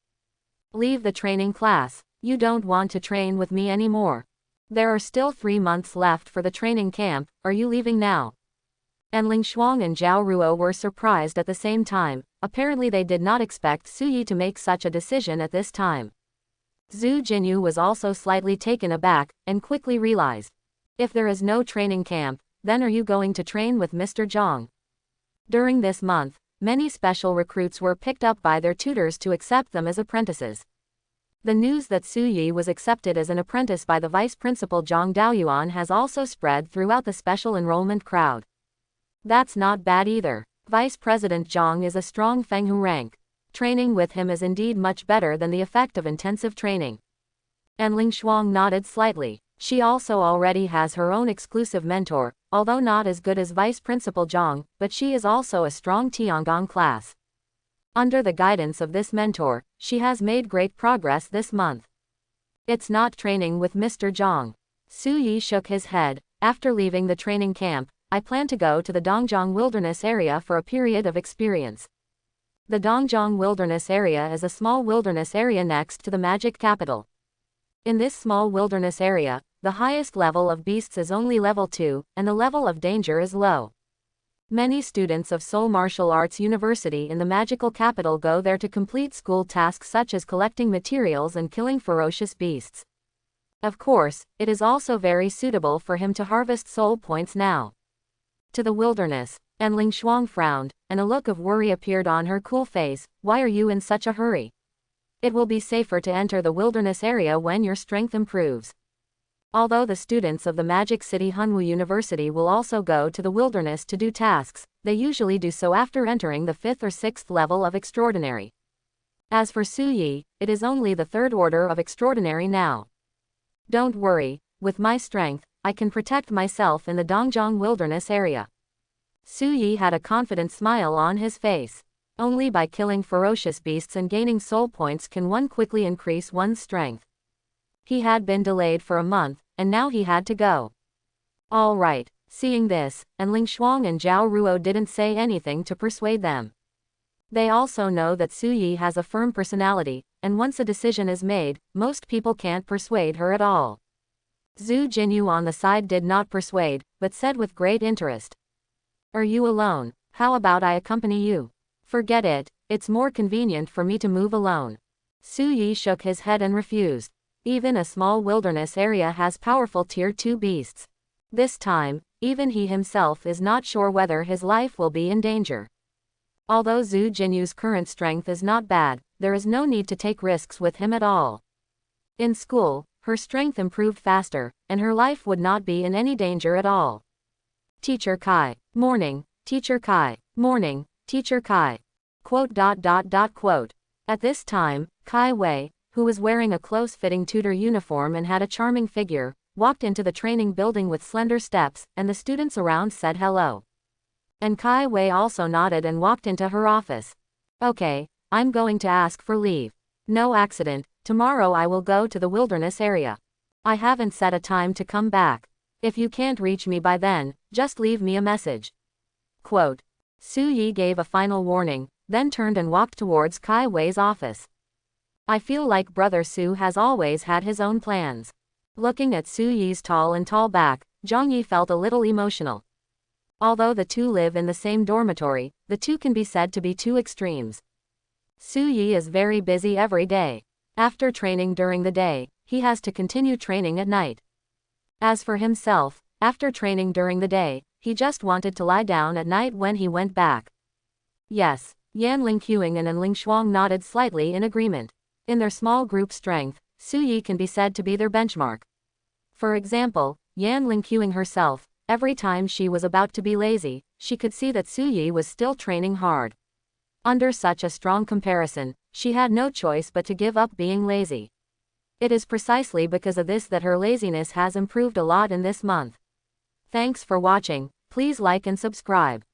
A: Leave the training class? You don't want to train with me anymore. There are still 3 months left for the training camp, are you leaving now? And Ling Shuang and Zhao Ruo were surprised at the same time, apparently they did not expect Suyi to make such a decision at this time. Zuo Jinu was also slightly taken aback, and quickly realized. If there is no training camp, then are you going to train with Mr. Zhang? During this month, many special recruits were picked up by their tutors to accept them as apprentices. The news that Suyi was accepted as an apprentice by the vice principal Zhang Daoyuan has also spread throughout the special enrollment crowd. That's not bad either. Vice President Zhang is a strong Fenghu rank. Training with him is indeed much better than the effect of intensive training. And Ling Shuang nodded slightly. She also already has her own exclusive mentor, although not as good as Vice Principal Zhang, but she is also a strong Tiangong class. Under the guidance of this mentor, she has made great progress this month. It's not training with Mr. Zhang. Suyi shook his head. After leaving the training camp, I plan to go to the Dongjiang Wilderness area for a period of experience. The Dongjiang Wilderness area is a small wilderness area next to the magic capital. In this small wilderness area, the highest level of beasts is only level 2, and the level of danger is low. Many students of Seoul Martial Arts University in the magical capital go there to complete school tasks such as collecting materials and killing ferocious beasts. Of course, it is also very suitable for him to harvest soul points now. To the wilderness. And Ling Shuang frowned, and a look of worry appeared on her cool face. Why are you in such a hurry? It will be safer to enter the wilderness area when your strength improves. Although the students of the Magic City Hunwu University will also go to the wilderness to do tasks, they usually do so after entering the 5th or 6th level of Extraordinary. As for Su Yi, it is only the 3rd order of Extraordinary now. Don't worry, with my strength, I can protect myself in the Dongjiang wilderness area. Su Yi had a confident smile on his face. Only by killing ferocious beasts and gaining soul points can one quickly increase one's strength. He had been delayed for a month, and now he had to go. All right, seeing this, and Ling Shuang and Zhao Ruo didn't say anything to persuade them. They also know that Su Yi has a firm personality, and once a decision is made, most people can't persuade her at all. Zuo Jinu on the side did not persuade, but said with great interest. Are you alone? How about I accompany you? Forget it, it's more convenient for me to move alone. Su Yi shook his head and refused. Even a small wilderness area has powerful tier 2 beasts. This time, even he himself is not sure whether his life will be in danger. Although Zuo Jinu's current strength is not bad, there is no need to take risks with him at all. In school, her strength improved faster, and her life would not be in any danger at all. Teacher Kai. Morning, Teacher Kai. Morning, Teacher Kai. Quote. At this time, Kai Wei, who was wearing a close-fitting tutor uniform and had a charming figure, walked into the training building with slender steps, and the students around said hello. And Kai Wei also nodded and walked into her office. Okay, I'm going to ask for leave. No accident, tomorrow I will go to the wilderness area. I haven't set a time to come back. If you can't reach me by then, just leave me a message. Quote. Su Yi gave a final warning, then turned and walked towards Kai Wei's office. I feel like Brother Su has always had his own plans. Looking at Su Yi's tall back, Zhang Yi felt a little emotional. Although the two live in the same dormitory, the two can be said to be two extremes. Su Yi is very busy every day. After training during the day, he has to continue training at night. As for himself, after training during the day, he just wanted to lie down at night when he went back. Yes, Yan Lingqiang and Ling Shuang nodded slightly in agreement. In their small group strength, Su Yi can be said to be their benchmark. For example, Yan Lingqiang herself, every time she was about to be lazy, she could see that Su Yi was still training hard. Under such a strong comparison, she had no choice but to give up being lazy. It is precisely because of this that her laziness has improved a lot in this month. Thanks for watching, please like and subscribe.